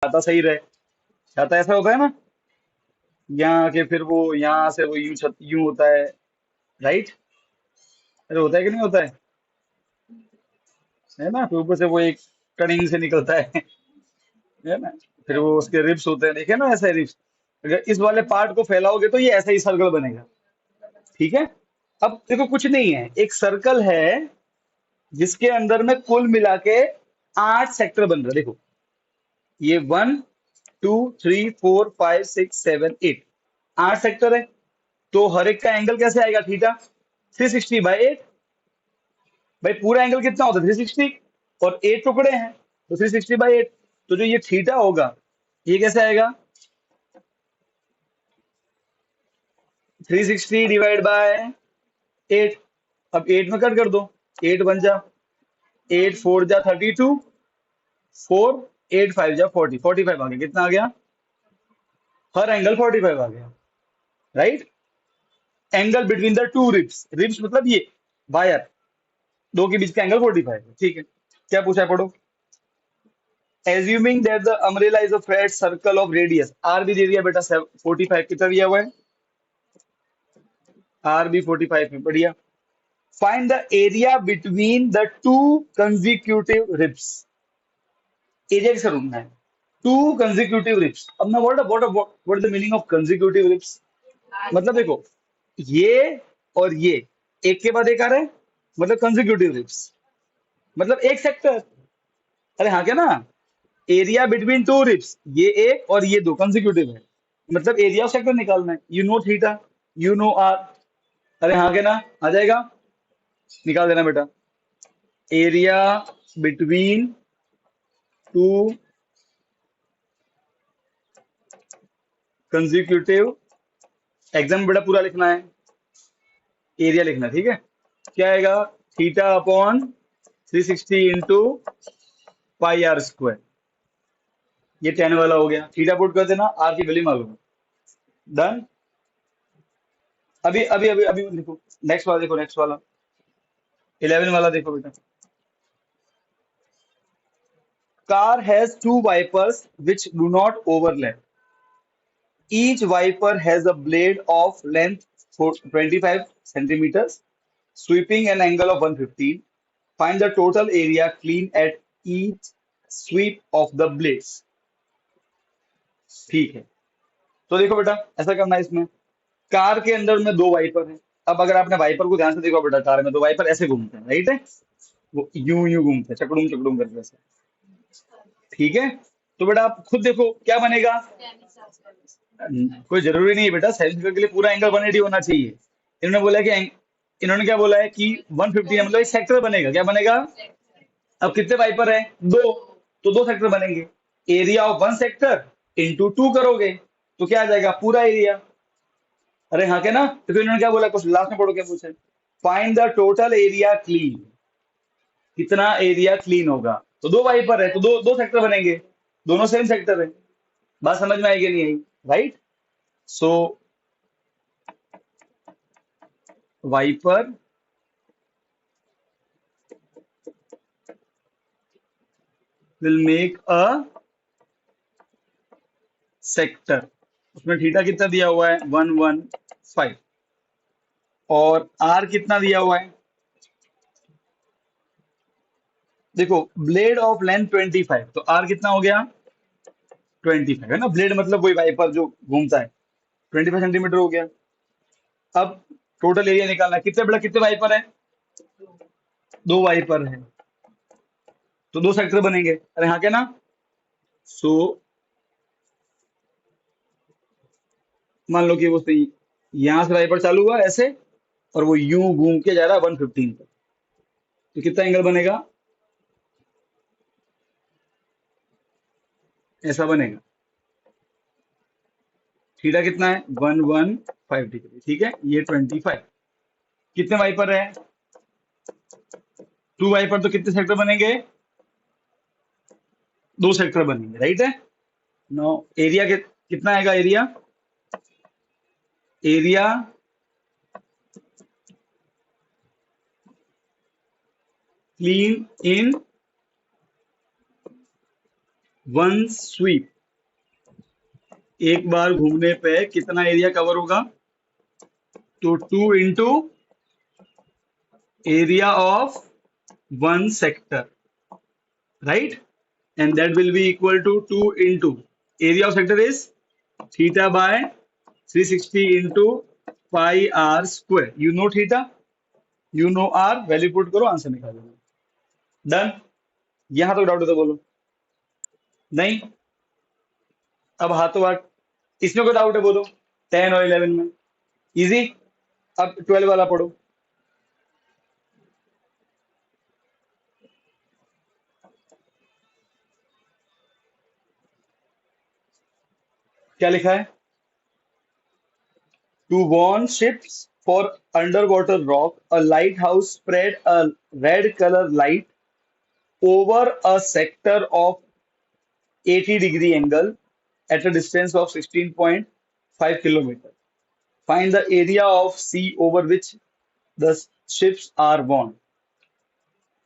खाता सही रहे। खाता ऐसा होता है ना, यहाँ आके फिर वो यहाँ से वो यूं होता है, राइट? अरे होता है कि नहीं होता है ना? फिर ऊपर से वो एक कनिंग से निकलता है ना? फिर वो उसके रिब्स होते हैं, देखे ना ऐसे रिब्स। अगर इस वाले पार्ट को फैलाओगे तो ये ऐसा ही सर्कल बनेगा। ठीक है। अब देखो कुछ नहीं है, एक सर्कल है जिसके अंदर में कुल मिला के 8 सेक्टर बन रहे हैं। देखो ये 1 2 3 4 5 6 7 8, 8 सेक्टर है। तो हर एक का एंगल कैसे आएगा? थीटा 360/8। भाई पूरा एंगल कितना होता है? 360। और 8 टुकड़े हैं तो 360/8। तो जो ये थीटा होगा ये कैसे आएगा? 360 डिवाइड बाय 8। अब 8 में कट कर दो, 8 बन जा, 8 4 जा 32, 4 8 5 जा 40, 45 आ गया। कितना आ गया? हर एंगल 45 आ गया, right? Angle between the two ribs, ribs मतलब ये वायर, दो के बीच का एंगल 45 है। ठीक है, क्या पूछा है पढ़ो। Assuming that the umbrella is a flat circle of radius, R भी दे दिया बेटा 45 कितना दिया हुआ है? आर भी 45 है, बढ़िया। Find the area between the two consecutive ribs, area किसका ढूंढना है? To consecutive ribs. अब ना what the meaning of consecutive ribs? मतलब देखो ये और ये एक के बाद एक आ रहे हैं, मतलब कंजिक्यूटिव रिब्स, मतलब एक सेक्टर। अरे हाँ क्या ना, एरिया बिटवीन टू रिब्स, ये एक और ये दो कंजिक्यूटिव है, मतलब एरिया ऑफ सेक्टर निकालना है। You know theta, you know R. अरे हाँ क्या ना, आ जाएगा, निकाल देना बेटा। Area between two consecutive, exam बेटा पूरा लिखना है, एरिया लिखना है, ठीक है? क्या आएगा? Theta upon 360 × πr²। ये 10 वाला हो गया, थीटा पुट कर देना, आर की वैल्यू मालूम है। डन। अभी अभी अभी अभी मत लिखो, नेक्स्ट वाला देखो, नेक्स्ट वाला 11 वाला देखो बेटा। Car has two wipers which do not overlap, each wiper has a blade of length for 25 centimeters, sweeping an angle of 115. Find the total area clean at each sweep of the blades. ठीक है, तो देखो बेटा ऐसा करना है इसमें। Car के अंदर में दो वाइपर है। अब अगर आपने वाइपर को ध्यान से देखो बेटा, कार में दो वाइपर ऐसे घूमते हैं, राइट है? वो यूं यूं घूमते हैं, चकड़ूम चकड़ूम करके ऐसे। ठीक है, तो बेटा आप खुद देखो क्या बनेगा। कोई जरूरी नहीं है बेटा, साइड के लिए पूरा एंगल 180 होना चाहिए। इन्होंने बोला कि इन्होंने क्या बोला है कि 150 है, मतलब एक सेक्टर बनेगा। क्या बनेगा? अब कितने वाइपर है? दो, तो दो सेक्टर बनेंगे। Area of one sector into two करोगे तो क्या आ जाएगा? पूरा एरिया। अरे हाँ क्या ना, तो फिर इन्होंने क्या बोला, कुछ लास्ट में पढ़ो क्या पूछे। Find the total area clean, कितना एरिया क्लीन होगा? तो दो वाइपर है तो दो दो सेक्टर बनेंगे, दोनों सेम सेक्टर है। बात समझ में आएगी नहीं आई? Right. So wiper will make a sector. उसमें थीटा कितना दिया हुआ है? 115। और आर कितना दिया हुआ है? देखो ब्लेड ऑफ लेंथ 25, तो आर कितना हो गया? 25 है ना, ब्लेड मतलब वही वाइपर जो घूमता है, 25 सेंटीमीटर हो गया। अब टोटल एरिया निकालना है, कितने बड़ा, कितने वाइपर है? दो वाइपर है तो दो सेक्टर बनेंगे। अरे हाँ क्या ना, सो मान लो कि वो सही, यहां से वाइपर चालू हुआ ऐसे और वो यूं घूम के जा रहा है 115 पर, तो कितना एंगल बनेगा? ऐसा बनेगा। थीटा कितना है? 115 डिग्री। ठीक है, ये 25। कितने वाइपर है? टू वाइपर, तो कितने सेक्टर बनेंगे? दो सेक्टर बनेंगे, राइट है? नो एरिया कितना आएगा? Area, area clean in one sweep, एक बार घूमने पे कितना एरिया कवर होगा? तो 2 into area of one sector, right? And that will be equal to 2 into area of sector is theta by 360 into pi r square. You know theta, you know r, value put करो, answer निकालो। Done. यहां तो doubt है तो बोलो। नहीं? अब हाथों हाथ, इसमें कोई डाउट है बोलो। 10 और 11 में इजी। अब 12 वाला पढ़ो। क्या लिखा है? To warn ships for underwater rock, a lighthouse spread a red color light over a sector of 80-degree angle at a distance of 16.5 kilometer. Find the area of sea over which the ships are warned.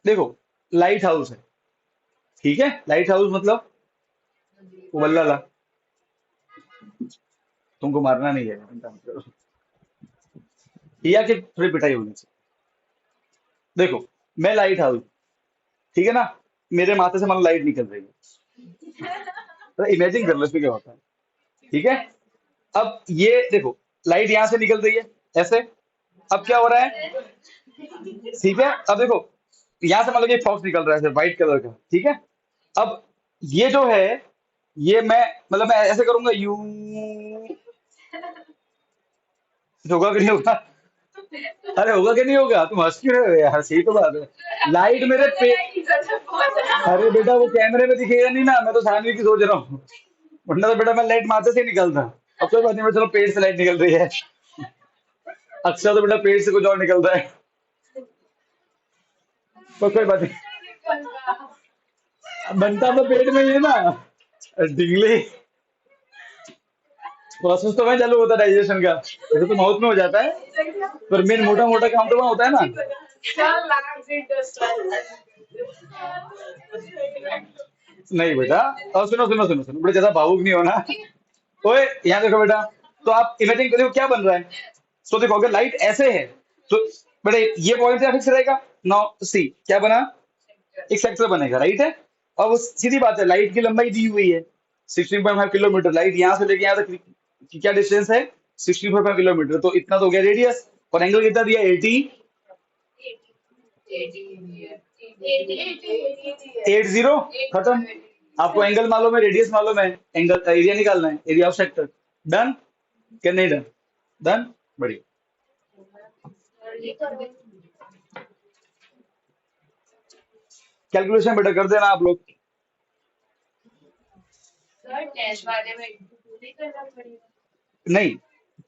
देखो, light house है, ठीक है? Light house मतलब वल्लाला, तुमको मारना नहीं है, चिंता मत करो। या कि थोड़ी पिटाई होनी चाहिए। देखो, मैं लाइट हाउस, ठीक है ना? मेरे माथे से मान लो लाइट निकल रही है, तो इमेजिन कर लो इसमें क्या होता है, ठीक है? अब ये देखो, लाइट यहां से निकल रही है ऐसे। अब क्या हो रहा है, ठीक है? अब देखो, यहां से मान लो कि फॉक्स निकल रहा है व्हाइट कलर का, ठीक है? अब ये जो है, ये मैं मतलब मैं ऐसे करूंगा यू, होगा कि नहीं होगा? अरे होगा कि नहीं होगा? तुम हंस क्यों रहे हो यार? सही तो बात है, लाइट मेरे पे। अरे बेटा वो कैमरे में दिखेगा नहीं ना, मैं तो सानवी की सोच रहा हूँ। वरना तो बेटा मैं लाइट माथे से ही निकलता। अब कोई बात नहीं, मैं चलो पेट से लाइट निकल रही है। अक्सर तो बेटा पेट से कुछ और निकल रहा है, पर कोई बात नहीं, बनता तो पेट में ही है ना। डिंगली प्रोसेस तो वहीं चालू होता है डाइजेशन का, वैसे तो माउथ में हो जाता है, पर मेन मोटा मोटा काम तो वहाँ होता है ना। नहीं बेटा, और सुनो सुनो सुनो सुनो, बड़े ज्यादा भावुक नहीं होना। ओए यहाँ देखो बेटा, तो आप इमेजिन करो क्या बन रहा है। तो देखो, अगर लाइट ऐसे है तो बेटा ये पॉइंट क्या फिक्स रहेगा? नो, सी क्या बना, एक सेक्टर बनेगा, राइट है? और वो सीधी बात है, लाइट की लंबाई दी हुई है 16.5 किलोमीटर। लाइट यहाँ से लेके यहाँ तक क्या डिस्टेंस है? 16.5 किलोमीटर। तो इतना तो हो गया रेडियस, और एंगल कितना दिया? 80। खत्म। आपको एंगल मालूम है, रेडियस मालूम है, एंगल एरिया निकालना है, एरिया ऑफ सेक्टर। डन क्या नहीं डन? डन, बढ़िया। कैलकुलेशन बेटा कर देना आप लोग। नहीं,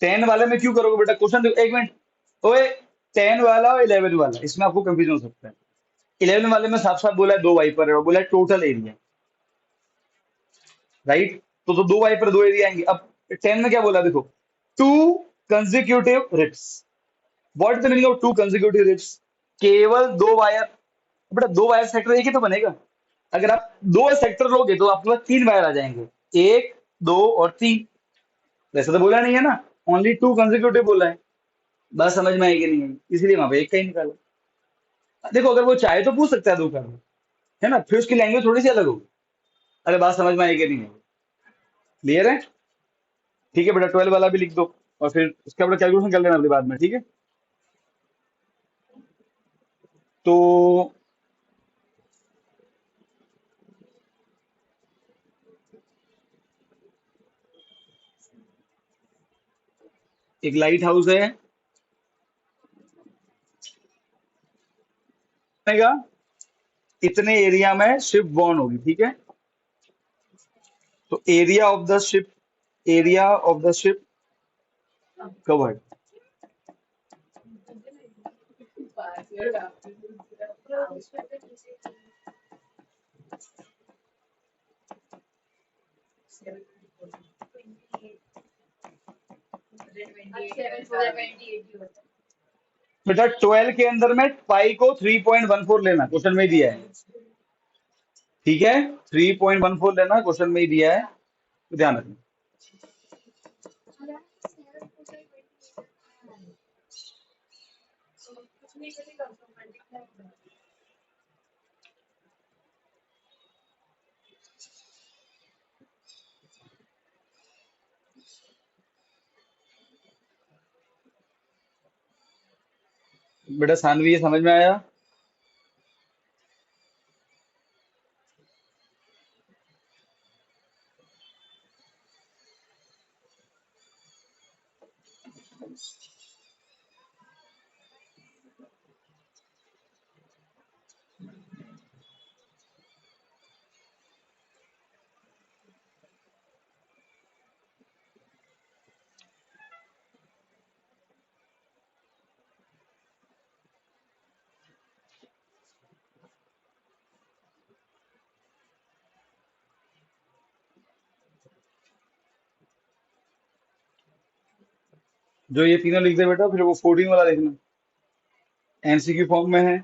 10 वाले में क्यों करोगे बेटा? क्वेश्चन देखो, एक मिनट। ओए, 10 वाला और 11 वाला, इसमें आपको कंफ्यूजन हो सकता है। 11 वाले में साफ साफ बोला है 2 वाइपर है, और बोला है टोटल एरिया, राइट? तो दो वाइपर, दो एरिया आएंगे। अब 10 में क्या बोला देखो, 2 consecutive wipes. What is the meaning of 2 consecutive wipes? केवल 2 वायर। बेटा 2 वायर सेक्टर एक ही तो बनेगा। अगर आप 2 सेक्टर लोगे तो आपके पास 3 वायर आ जाएंगे, 1, 2 और 3। वैसे तो बोला नहीं है ना, ओनली 2 कंजिक्यूटिव बोला है। बात समझ में आएगी नहीं आई, इसलिए वहां पे एक का ही निकाला। देखो, अगर वो चाहे तो पूछ सकता है 2 का, है ना? फिर उसकी लैंग्वेज थोड़ी सी अलग होगी। अरे बात समझ में आएगी नहीं है? क्लियर है? ठीक है बेटा, 12 वाला भी लिख दो, और फिर उसका बेटा कैलकुलेशन कर लेना अपने बाद में, ठीक है? तो एक लाइट हाउस है, का इतने एरिया में शिप बॉर्न होगी, ठीक है? तो area of the ship, area of the ship covered, बेटा 12 के अंदर में पाई को 3.14 लेना, क्वेश्चन में ही दिया है, ठीक है? 3.14 लेना, क्वेश्चन में ही दिया है, तो ध्यान रखना। बेटा सानवी, ये समझ में आया? जो ये तीनों लिख दे बेटा, फिर वो 14 वाला देखना, एमसीक्यू फॉर्म में है।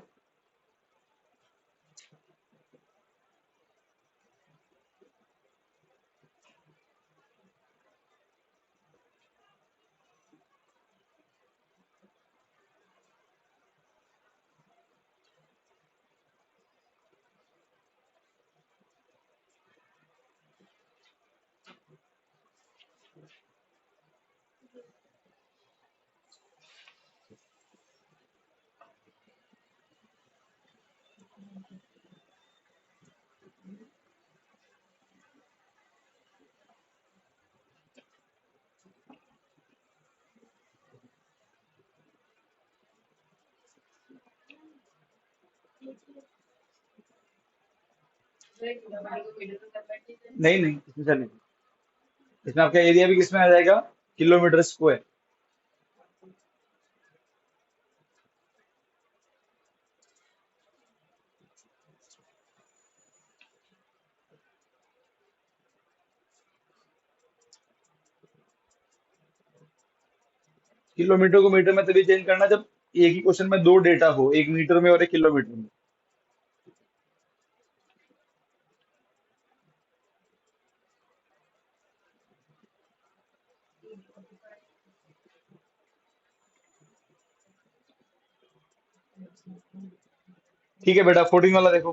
नहीं नहीं, इसमें चलेगा। इसमें आपका एरिया भी किसमें आ जाएगा? Kilometre square. किलोमीटर को मीटर में तभी चेंज करना जब एक ही क्वेश्चन में दो डेटा हो, एक मीटर में और एक किलोमीटर में। ठीक है बेटा, 14 वाला देखो।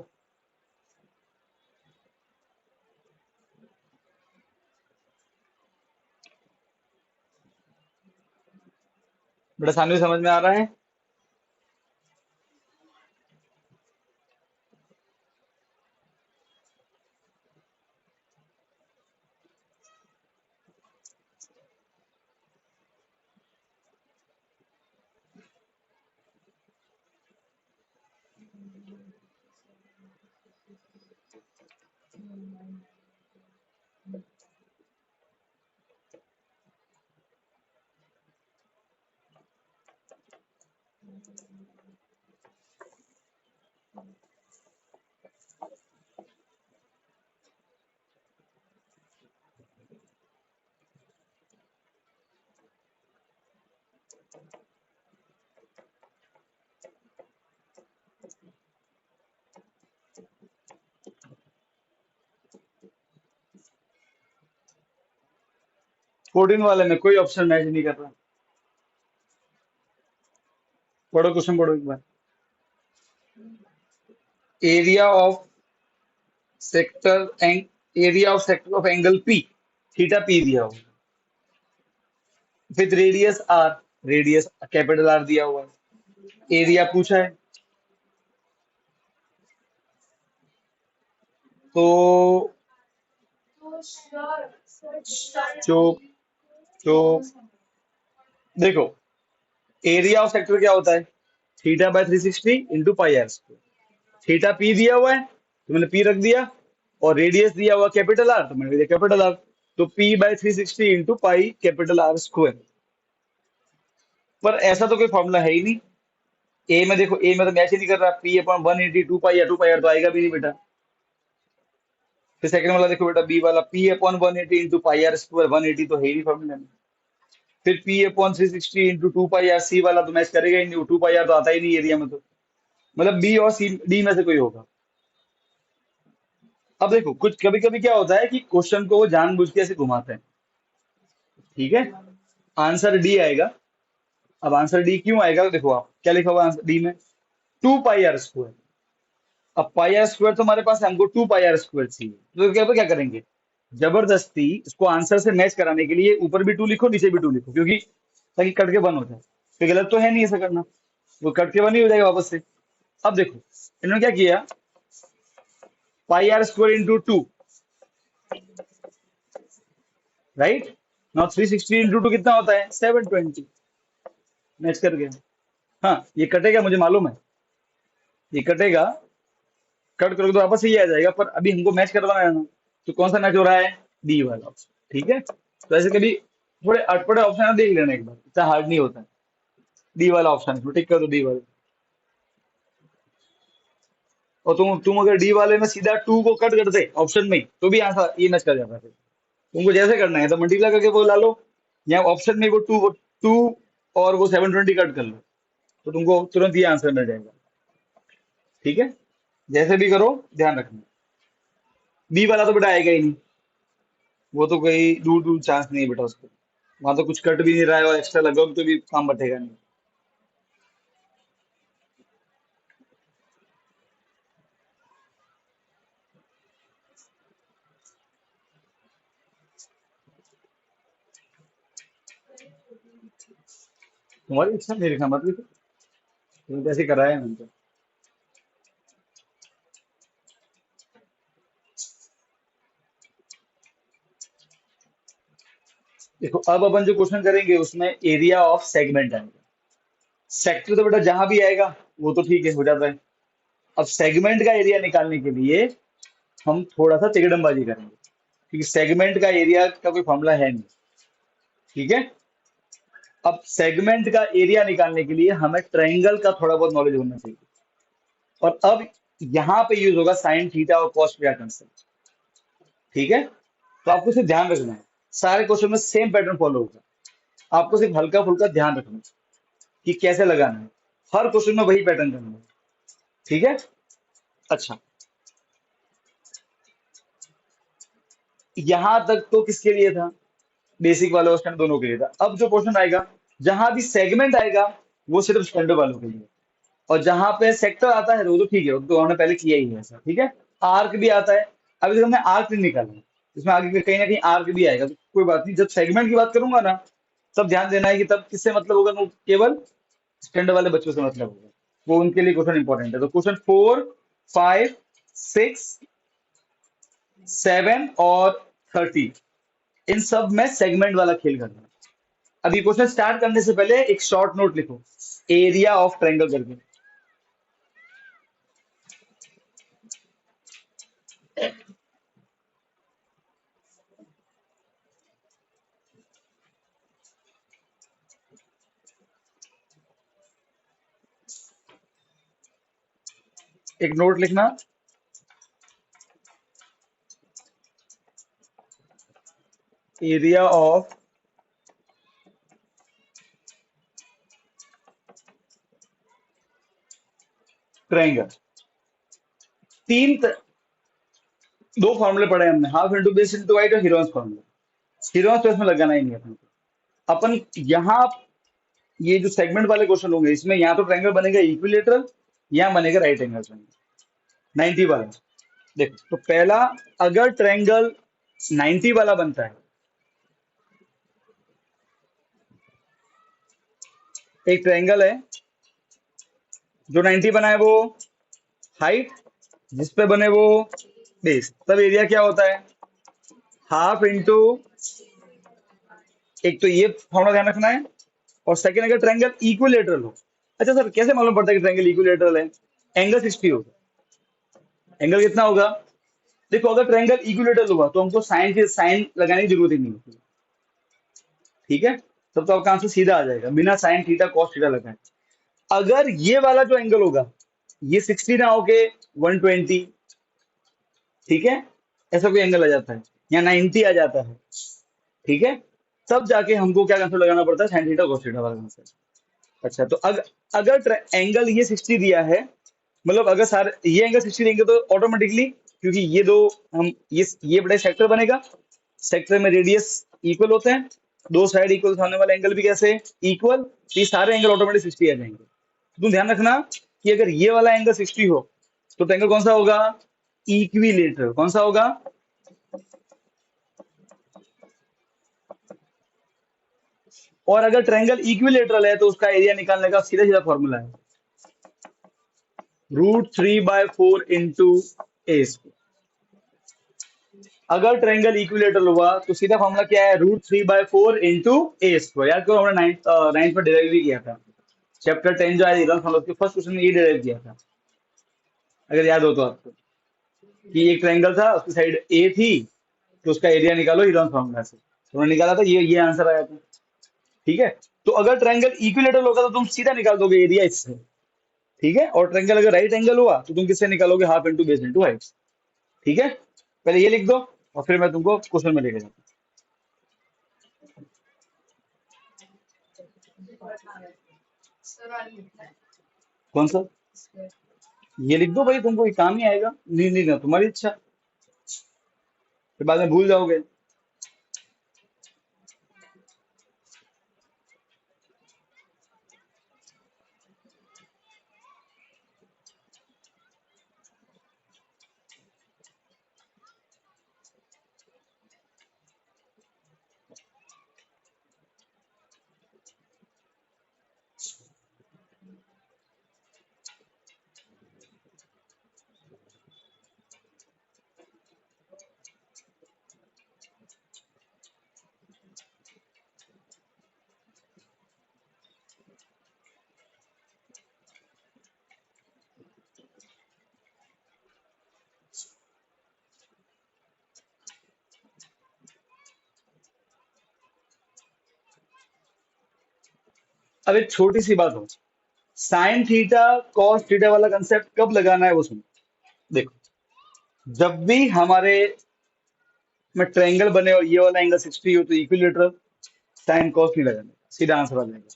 बेटा सामने समझ में आ रहा है? फोर्टीन वाले में कोई ऑप्शन मैच नहीं कर रहा। पढ़ो, क्वेश्चन पढ़ो एक बार। Area of sector and area of sector of angle P, theta P दिया हुआ, with radius R, radius capital R दिया हुआ है, एरिया पूछा है। तो जो जो देखो, एरिया ऑफ सेक्टर क्या होता है? Theta by 360 into pi are square. Theta P दिया हुआ है तो मैंने पी रख दिया, और रेडियस दिया हुआ कैपिटल आर तो मैंने दिया कैपिटल आर। तो P by 360 into pi capital R square. पर ऐसा तो कोई फॉर्मूला है ही नहीं। ए में देखो, ए में तो मैच ही नहीं कर रहा, पी अपॉन 180 टू पाई या टू पाई आर तो आएगा भी नहीं बेटा। फिर सेकंड वाला देखो बेटा, बी वाला, P upon 180 into pi are square, 180 तो है ही नहीं फॉर्मूला में। फिर P upon 360 into two pi R, C वाला तो मैच करेगा ही नहीं, टू पाई आर तो आता ही नहीं एरिया में। तो मतलब बी और सी, डी में से कोई होगा। अब देखो, कुछ कभी कभी क्या होता है कि क्वेश्चन को वो जानबूझ के ऐसे घुमाते हैं। ठीक है, आंसर डी आएगा। अब आंसर डी क्यों आएगा, तो देखो आप क्या लिखा हुआ आंसर डी में, 2 पाई आर स्क्वायर। अब पाई आर स्क्वायर तो हमारे पास है, हमको 2 पाई आर स्क्वायर चाहिए, तो क्या करेंगे, जबरदस्ती इसको आंसर से मैच कराने के लिए ऊपर भी 2 लिखो नीचे भी 2 लिखो, क्योंकि ताकि कट के बन हो जाए। तो गलत तो है नहीं ऐसा करना, वो कट के बन ही हो जाएगा वापस से। अब देखो इन्होंने क्या किया, pi are square into 2, right. Now 360 into 2 कितना होता है, 720। मैच कर गया। हाँ ये कटेगा मुझे मालूम है, ये कटेगा, कट करोगे तो वापस ही आ जाएगा, पर अभी हमको मैच करवाना है ना। तो कौन सा मैच हो रहा है, डी वाला ऑप्शन, ठीक है। तो ऐसे कभी थोड़े अटपटे ऑप्शन देख लेना एक बार, इतना हार्ड नहीं होता है। डी वाला ऑप्शन है, टिक कर दो डी वाला। और तुम अगर डी वाले में सीधा 2 को कट कर दे ऑप्शन में तो भी आंसर ये मैच कर जाता है। तुमको जैसे करना है तो मल्टीप्लाई करके वो ला लो, या ऑप्शन में वो टू और वो 720 कट कर लो, तो तुमको तुरंत ये आंसर मिल जाएगा, ठीक है। जैसे भी करो ध्यान रखना। बी वाला तो बेटा आएगा ही नहीं, वो तो कोई दूर दूर चांस नहीं है बेटा उसको, वहां तो कुछ कट भी नहीं रहा है और एक्स्ट्रा लगाओगे तो भी काम बटेगा नहीं। तुम्हारी इच्छा, मेरे लिखा मत लिखो, तुमने तो ऐसे कराया है मैंने तो। देखो अब अपन जो क्वेश्चन करेंगे उसमें एरिया ऑफ सेगमेंट आएगा। सेक्टर तो बेटा जहां भी आएगा वो तो ठीक है, हो जाता है। अब सेगमेंट का एरिया निकालने के लिए हम थोड़ा सा तिकड़मबाजी करेंगे, क्योंकि सेगमेंट का एरिया का कोई फॉर्मूला है नहीं, ठीक है। अब सेगमेंट का एरिया निकालने के लिए हमें ट्रायंगल का थोड़ा बहुत नॉलेज होना चाहिए। और अब यहाँ पे यूज होगा साइन थीटा और कॉस थीटा कंसेप्ट, ठीक है। तो आपको सिर्फ ध्यान रखना है, सारे क्वेश्चन में सेम पैटर्न फॉलो होगा, आपको सिर्फ हल्का फुल्का ध्यान रखना है कि कैसे लगाना है, हर क्वेश्चन में वही पैटर्न करना है, ठीक है। अच्छा, यहां तक तो किसके लिए था, बेसिक वाले और स्टैंडर्ड दोनों के लिए था। अब जो क्वेश्चन आएगा, जहां भी सेगमेंट आएगा वो सिर्फ स्टैंडर्ड वालों के लिए, और जहां पे सेक्टर आता है वो तो ठीक है, वो तो हमने पहले किया ही है ऐसा, ठीक है। आर्क भी आता है, अभी तक हमने आर्क नहीं निकाला है, इसमें आगे कहीं ना कहीं आर्क भी आएगा, तो कोई बात नहीं, जब सेगमेंट की बात करूंगा ना तब ध्यान देना है कि तब किससे मतलब होगा, वो केवल स्टैंडर्ड वाले बच्चों से मतलब होगा, वो उनके लिए क्वेश्चन इंपॉर्टेंट है। तो क्वेश्चन 4, 5, 6, 7 और 30, इन सब में सेगमेंट वाला खेल करना है। अभी क्वेश्चन स्टार्ट करने से पहले एक शॉर्ट नोट लिखो, एरिया ऑफ ट्रायंगल करके। एक नोट लिखना, एरिया ऑफ ट्रायंगल। दो फॉर्मूले पढ़े हमने, half into base into height और हीरोन्स फॉर्मूला। हीरोन्स तो इसमें लगाना ही नहीं है अपन यहाँ। ये जो सेगमेंट वाले क्वेश्चन होंगे इसमें यहाँ तो ट्रायंगल बनेगा इक्विलेटरल, यहाँ बनेगा राइट एंगल ट्रायंगल 90 वाला। देखो तो पहला, अगर ट्रायंगल 90 वाला बनता है, एक ट्रायंगल है जो 90 बना है, वो हाइट जिस पे बने वो बेस, तब एरिया क्या होता है, हाफ इंटू, एक तो ये फॉर्मूला ध्यान रखना है, और सेकंड अगर ट्रायंगल इक्विलेटरल हो। अच्छा सर कैसे मालूम पड़ता है कि ट्रायंगल इक्विलेटरल है, एंगल 60 होगा। एंगल कितना होगा, देखो अगर ट्रायंगल इक्विलेटरल हुआ तो हमको साइन लगाने की जरूरत ही नहीं होती, ठीक है। तब तो आपका आंसर सीधा आ जाएगा बिना साइन थीटा कॉस थीटा लगाए। अगर ये वाला जो एंगल होगा ये 60 ना होके 120, ठीक है, ऐसा कोई एंगल आ जाता है, या 90 आ जाता है, ठीक है, तब जाके हमको क्या आंसर लगाना पड़ता है, साइन थीटा cos थीटा वाला आंसर। अच्छा तो अगर एंगल ये 60 दिया है, मतलब अगर सारे ये एंगल 60 देंगे तो ऑटोमेटिकली, क्योंकि ये दो हम ये बड़ा सेक्टर बनेगा, सेक्टर में रेडियस इक्वल होते हैं, दो साइड इक्वल, सामने वाला एंगल भी कैसे इक्वल, ये सारे एंगल ऑटोमेटिक 60 आ जाएंगे। तुम ध्यान रखना कि अगर ये वाला एंगल 60 हो तो ट्रायंगल कौन सा होगा, इक्विलेटरल। कौन सा होगा, और अगर ट्रायंगल इक्विलेटरल है तो उसका एरिया निकालने का सीधा सीधा फॉर्मूला है √3/4 इंटू ए। अगर ट्रायंगल इक्विलेटरल हुआ तो सीधा फॉर्मूला क्या है, √3/4 इंटू ए स्क्वायर। याद करो हमने नाइन्थ में डिराइव भी किया था, चैप्टर 10 जो है उसके फर्स्ट क्वेश्चन में ये डिराइव किया था, अगर याद हो तो आपको, कि एक ट्रायंगल था उसकी साइड ए थी तो उसका एरिया निकालो इरन फॉर्मूला से, तो उन्होंने निकाला था, ये आंसर आया था। ठीक है, तो अगर ट्रायंगल इक्विलेटरल होगा तो तुम सीधा निकाल दोगे एरिया इससे। ठीक है, और ट्रायंगल अगर राइट एंगल हुआ तो तुम किससे निकालोगे, half into base into height. ठीक है, पहले ये लिख दो और फिर मैं तुमको क्वेश्चन में लेके जाऊँ। कौन सा, ये लिख दो भाई, तुमको ये काम ही आएगा, नहीं नहीं ना तुम्हारी इच्छा, फिर बाद में भूल जाओगे। अब एक छोटी सी बात हो, साइन थीटा कॉस थीटा वाला कंसेप्ट कब लगाना है वो सुनो। देखो, जब भी हमारे में ट्रायंगल बने और ये वाला एंगल 60 हो तो इक्विलेटरल, साइन कॉस नहीं लगाना, सीधा आंसर आ जाएगा।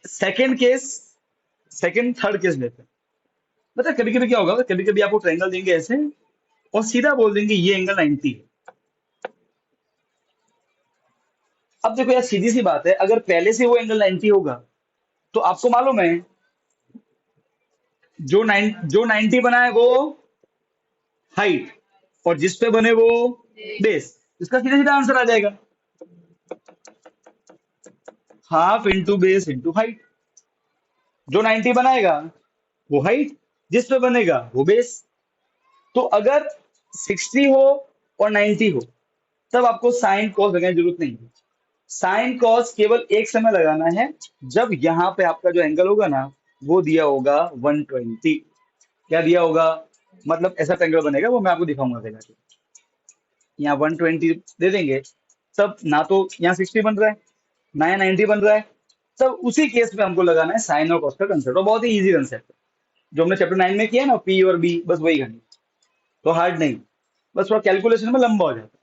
Second case, second third case लेते हैं। मतलब कभी कभी क्या होगा, कभी कभी आपको ट्रायंगल देंगे ऐसे और सीधा बोल देंगे ये एंगल 90 है। अब देखो यार, सीधी सी बात है, अगर पहले से वो एंगल 90 होगा तो आपको मालूम है जो 90 बना है वो हाइट, और जिस पे बने वो बेस, इसका सीधा सीधा आंसर आ जाएगा, half into base into height. जो 90 बनाएगा वो हाइट, जिस पे बनेगा वो बेस। तो अगर 60 हो और 90 हो तब आपको साइन कॉस लगाने की जरूरत नहीं है। साइन कॉस केवल एक समय लगाना है, जब यहाँ पे आपका जो एंगल होगा ना वो दिया होगा 120। क्या दिया होगा, मतलब ऐसा ट्रायंगल बनेगा, वो मैं आपको दिखाऊंगा आगे जाके। यहाँ 120 दे देंगे, तब ना तो यहाँ 60 बन रहा है ना यहाँ 90 बन रहा है, तब उसी केस में हमको लगाना है साइन और कॉस का कंसेप्ट, और बहुत ही इजी कंसेप्ट है जो हमने चैप्टर 9 में किया है ना, पी और बी, बस वही करनी, तो हार्ड नहीं, बस थोड़ा कैलकुलेशन में लंबा हो जाता है।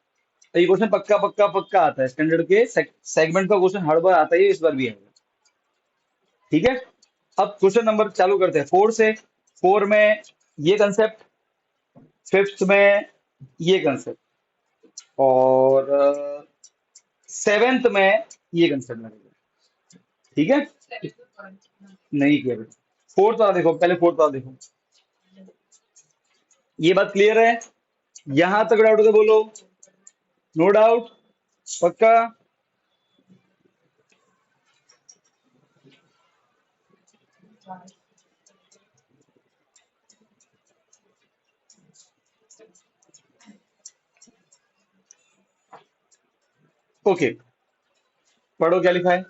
तो ये क्वेश्चन पक्का पक्का पक्का आता है, स्टैंडर्ड के सेगमेंट का क्वेश्चन हर बार आता है, इस बार भी आएगा। ठीक है, अब क्वेश्चन नंबर चालू करते हैं 4 से। 4 में ये कंसेप्ट, फिफ्थ में ये कंसेप्ट, और सेवेंथ में ये कंसेप्ट लगेगा। ठीक है, नहीं किया बेटा, फोर्थ वाला देखो, पहले फोर्थ वाला देखो। ये बात क्लियर है, यहां तक डाउट हो तो बोलो, नो डाउट, पक्का। ओके, पढ़ो क्या लिखा है।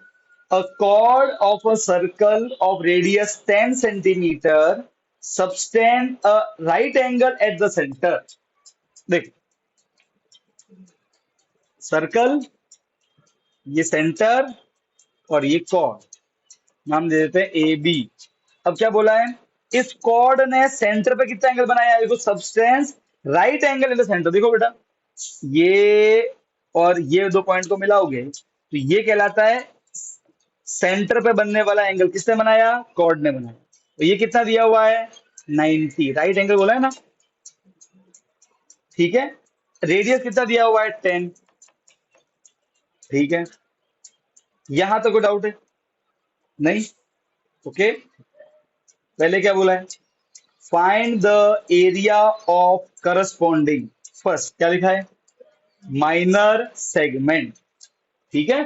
A chord of a circle of radius 10 centimeter subtend a right angle at the center। देख, सर्कल, ये सेंटर, और ये कॉर्ड, नाम दे देते हैं ए बी। अब क्या बोला है, इस कॉर्ड ने सेंटर पे कितना एंगल बनाया है, देखो substance right angle in the centre. देखो बेटा, ये और ये दो पॉइंट को मिलाओगे तो ये कहलाता है सेंटर पे बनने वाला एंगल। किसने बनाया, कॉर्ड ने बनाया। तो ये कितना दिया हुआ है, 90, राइट एंगल बोला है ना। ठीक है, रेडियस कितना दिया हुआ है, 10। ठीक है, यहां तक कोई डाउट है? नहीं? ओके, पहले क्या बोला है? Find the area of corresponding, first क्या लिखा है? Minor segment. ठीक है,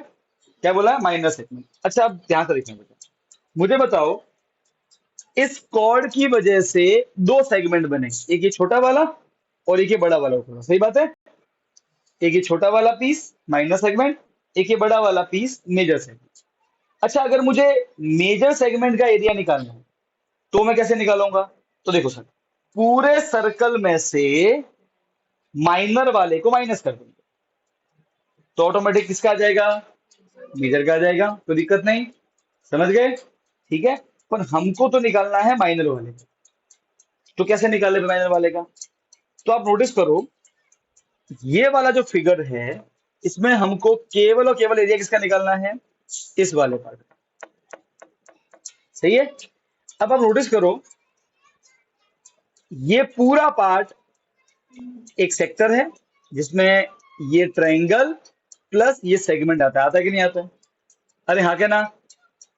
क्या बोला है? Minor segment. अच्छा, अब ध्यान से देखना बेटा, मुझे बताओ, इस कॉर्ड की वजह से दो सेगमेंट बने, एक ये छोटा वाला और एक ये बड़ा वाला ऊपर, सही बात है? एक ये छोटा वाला पीस माइनर सेगमेंट, एक ये बड़ा वाला पीस मेजर सेगमेंट। अच्छा, अगर मुझे मेजर सेगमेंट का एरिया निकालना है तो मैं कैसे निकालूंगा? तो देखो सर, पूरे सर्कल में से माइनर वाले को माइनस कर देंगे तो ऑटोमेटिक किसका आ जाएगा? मेजर का आ जाएगा, कोई दिक्कत नहीं। समझ गए? ठीक है, पर हमको तो निकालना है माइनर वाले का, तो कैसे निकाले माइनर वाले का? तो आप नोटिस करो, ये वाला जो फिगर है, इसमें हमको केवल और केवल एरिया किसका निकालना है? इस वाले पार्ट। सही है? अब आप नोटिस करो, ये पूरा पार्ट एक सेक्टर है जिसमें ये ट्रायंगल प्लस ये सेगमेंट आता है कि नहीं आता है? अरे हाँ क्या ना?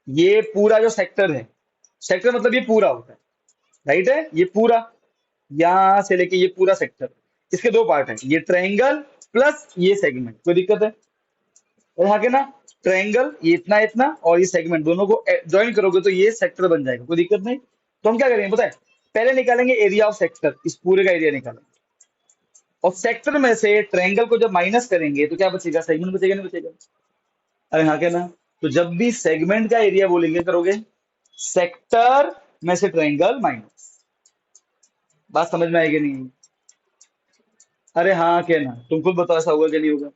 ये पूरा जो सेक्टर है, सेक्टर मतलब ये पूरा होता है, राइट है? ये पूरा, यहां से लेके ये पूरा सेक्टर, इसके दो पार्ट हैं, ये ट्रायंगल प्लस ये सेगमेंट। कोई दिक्कत है? और यहाँ के ना, ट्रायंगल ये इतना इतना और ये सेगमेंट दोनों को ज्वाइन करोगे तो ये सेक्टर बन जाएगा, कोई दिक्कत नहीं। तो हम क्या करेंगे पता है? पहले निकालेंगे एरिया ऑफ सेक्टर, इस पूरे का एरिया निकालेंगे, और सेक्टर में से ट्रायंगल को जब माइनस करेंगे तो क्या बचेगा? सेगमेंट बचेगा, नहीं बचेगा? अरे हाँ क्या ना? तो जब भी सेगमेंट का एरिया बोलेंगे करोगे सेक्टर में से ट्रायंगल माइनस। बात समझ में आएगी नहीं? अरे हाँ क्या ना? तुम खुद बताओ, ऐसा होगा कि नहीं होगा?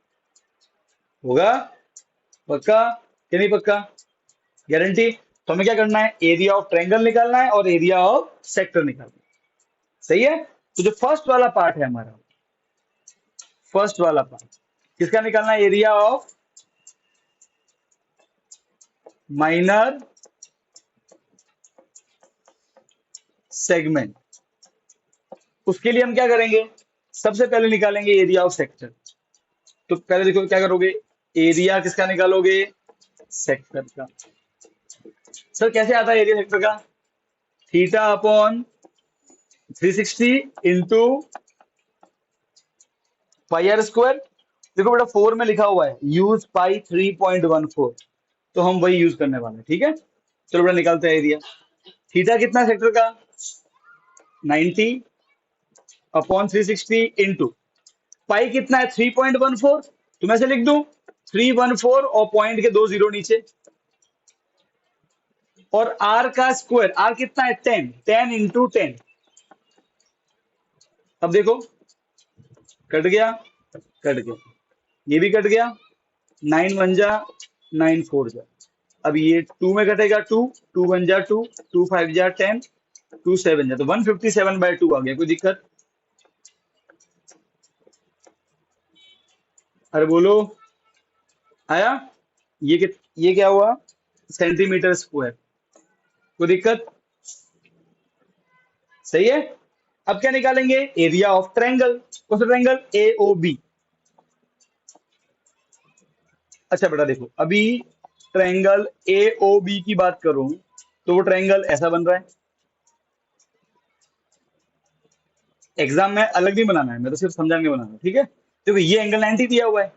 होगा? पक्का कि नहीं पक्का? गारंटी? तो हमें क्या करना है? एरिया ऑफ ट्रायंगल निकालना है और एरिया ऑफ सेक्टर निकालना है। सही है? तो जो फर्स्ट वाला पार्ट है हमारा, फर्स्ट वाला पार्ट किसका निकालना है? Area of minor segment. उसके लिए हम क्या करेंगे? सबसे पहले निकालेंगे एरिया ऑफ सेक्टर। तो पहले देखो क्या करोगे, एरिया किसका निकालोगे? सेक्टर का। सर कैसे आता है एरिया सेक्टर का? Theta upon 360 into pi are square. देखो बेटा, 4 में लिखा हुआ है यूज पाई 3.14, तो हम वही यूज करने वाले हैं। ठीक है, चलो बेटा निकालते हैं एरिया। थीटा कितना सेक्टर का? 90 अपॉन 360 इंटू पाई कितना है? 3.14। तो मैं ऐसे लिख दूं 314 और पॉइंट के 2 जीरो नीचे, और आर का स्क्वायर, आर कितना है? 10, 10 इंटू 10। अब देखो, कट गया, कट गया, ये भी कट गया, 9 वन जा 9 फोर जा। अब ये 2 में कटेगा, 2 2 वन जा 2, 2 फाइव जा 10, 2 7 जा, तो 157/2 आ गया। कोई दिक्कत? अरे बोलो, आया? ये क्या हुआ? Centimetre square. कोई दिक्कत? सही है। अब क्या निकालेंगे? Area of triangle. कौन सा ट्रायंगल? A O B. अच्छा बेटा देखो, अभी ट्रायंगल ए ओ बी की बात करूं तो वो ट्रायंगल ऐसा बन रहा है। एग्जाम में अलग नहीं बनाना है, मैं तो सिर्फ समझाने के बनाना है, ठीक है? देखो ये एंगल 90 दिया हुआ है।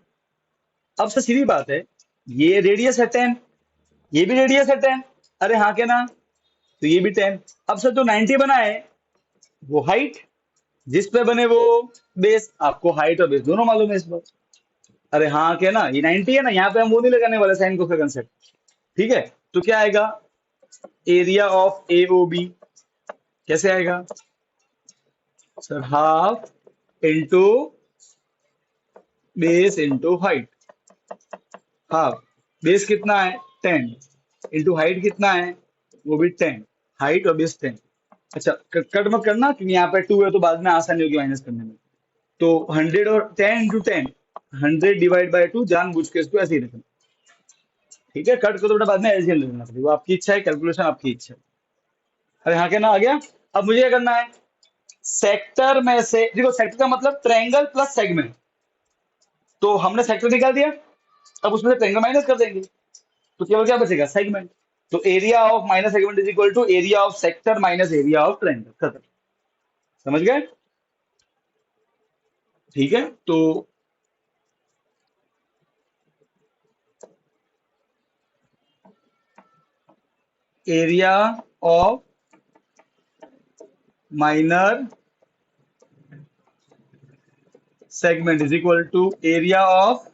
अब से सीधी बात है, ये रेडियस है 10, ये भी रेडियस है 10। अरे हाँ क्या ना? तो ये भी 10। अब सर जो 90 बना है वो हाइट, जिस पे बने वो बेस। आपको हाइट और बेस दोनों मालूम है इस बार। अरे हाँ क्या ना? ये 90 है ना, यहाँ पे हम वो नहीं लगाने वाले साइन को का कंसेप्ट। ठीक है, तो क्या आएगा? Area of A O B कैसे आएगा? Sir half into base into height. Half, base कितना है? 10 इंटू हाइट कितना है? वो भी 10। हाइट और बेस 10। अच्छा, कट मत करना क्योंकि यहाँ पे 2 है तो बाद में आसानी होगी माइनस करने में। तो 100 और 10 इंटू 10, 100 डिवाइड बाय 2, जानबूझ के इसको ऐसे ही रखना। ठीक है, कट को तो बेटा बाद में ऐसे ही लेना पड़ेगा, वो आपकी इच्छा है, कैलकुलेशन आपकी इच्छा है। अरे हाँ क्या ना? आ गया? अब मुझे क्या करना है? सेक्टर में से देखो, सेक्टर का मतलब ट्रायंगल प्लस सेगमेंट, तो हमने सेक्टर निकाल दिया। अब उसमें से ट्रायंगल माइनस कर देंगे तो केवल क्या बचेगा, सेगमेंट। तो area of minus segment is equal to area of sector minus area of triangle, खत्म। समझ गए? ठीक है, तो area of minor segment is equal to area of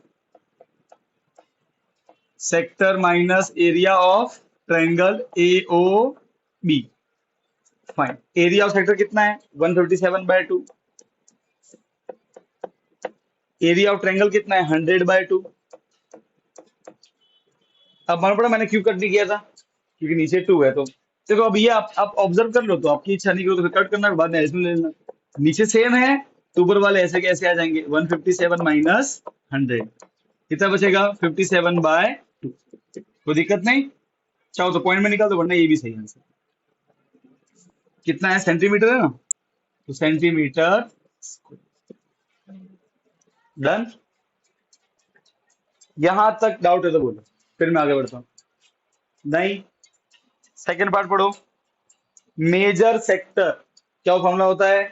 sector minus area of triangle A O B. Fine. Area of sector कितना है, 157/2। Area of triangle कितना है, 100/2। अब मालूम पड़ा मैंने क्यों कट नहीं किया था, क्योंकि नीचे 2 है। तो देखो अब ये आप ऑब्जर्व कर लो, तो आपकी इच्छा नहीं करो तो फिर कट करना, बाद में इसमें ले लेना। नीचे सेम है तो ऊपर वाले ऐसे कैसे आ जाएंगे, 157 माइनस 100 कितना बचेगा, 57/2। कोई दिक्कत नहीं, चाहो तो पॉइंट में निकाल दो, वरना ये भी सही आंसर। कितना है, सेंटीमीटर है ना, तो सेंटीमीटर। डन। यहां तक डाउट है तो बोलो, फिर मैं आगे बढ़ता हूँ। नहीं, सेकंड पार्ट पढ़ो। मेजर सेक्टर क्या फॉर्मूला होता है,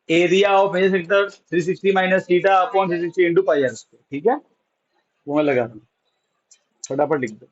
area of major sector 360 minus theta upon 360 into pi are square. ठीक है, वो मैं लगा दूं, फटाफट लिख दो।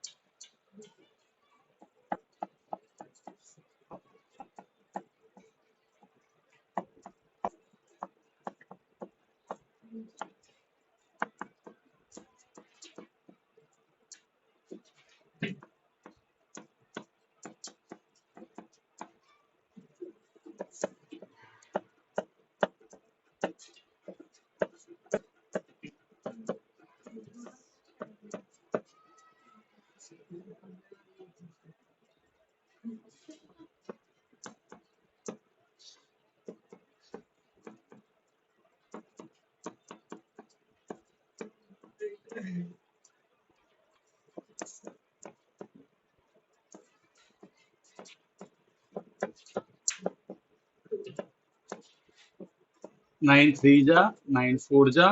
नाइन थ्री जा 9 4 जा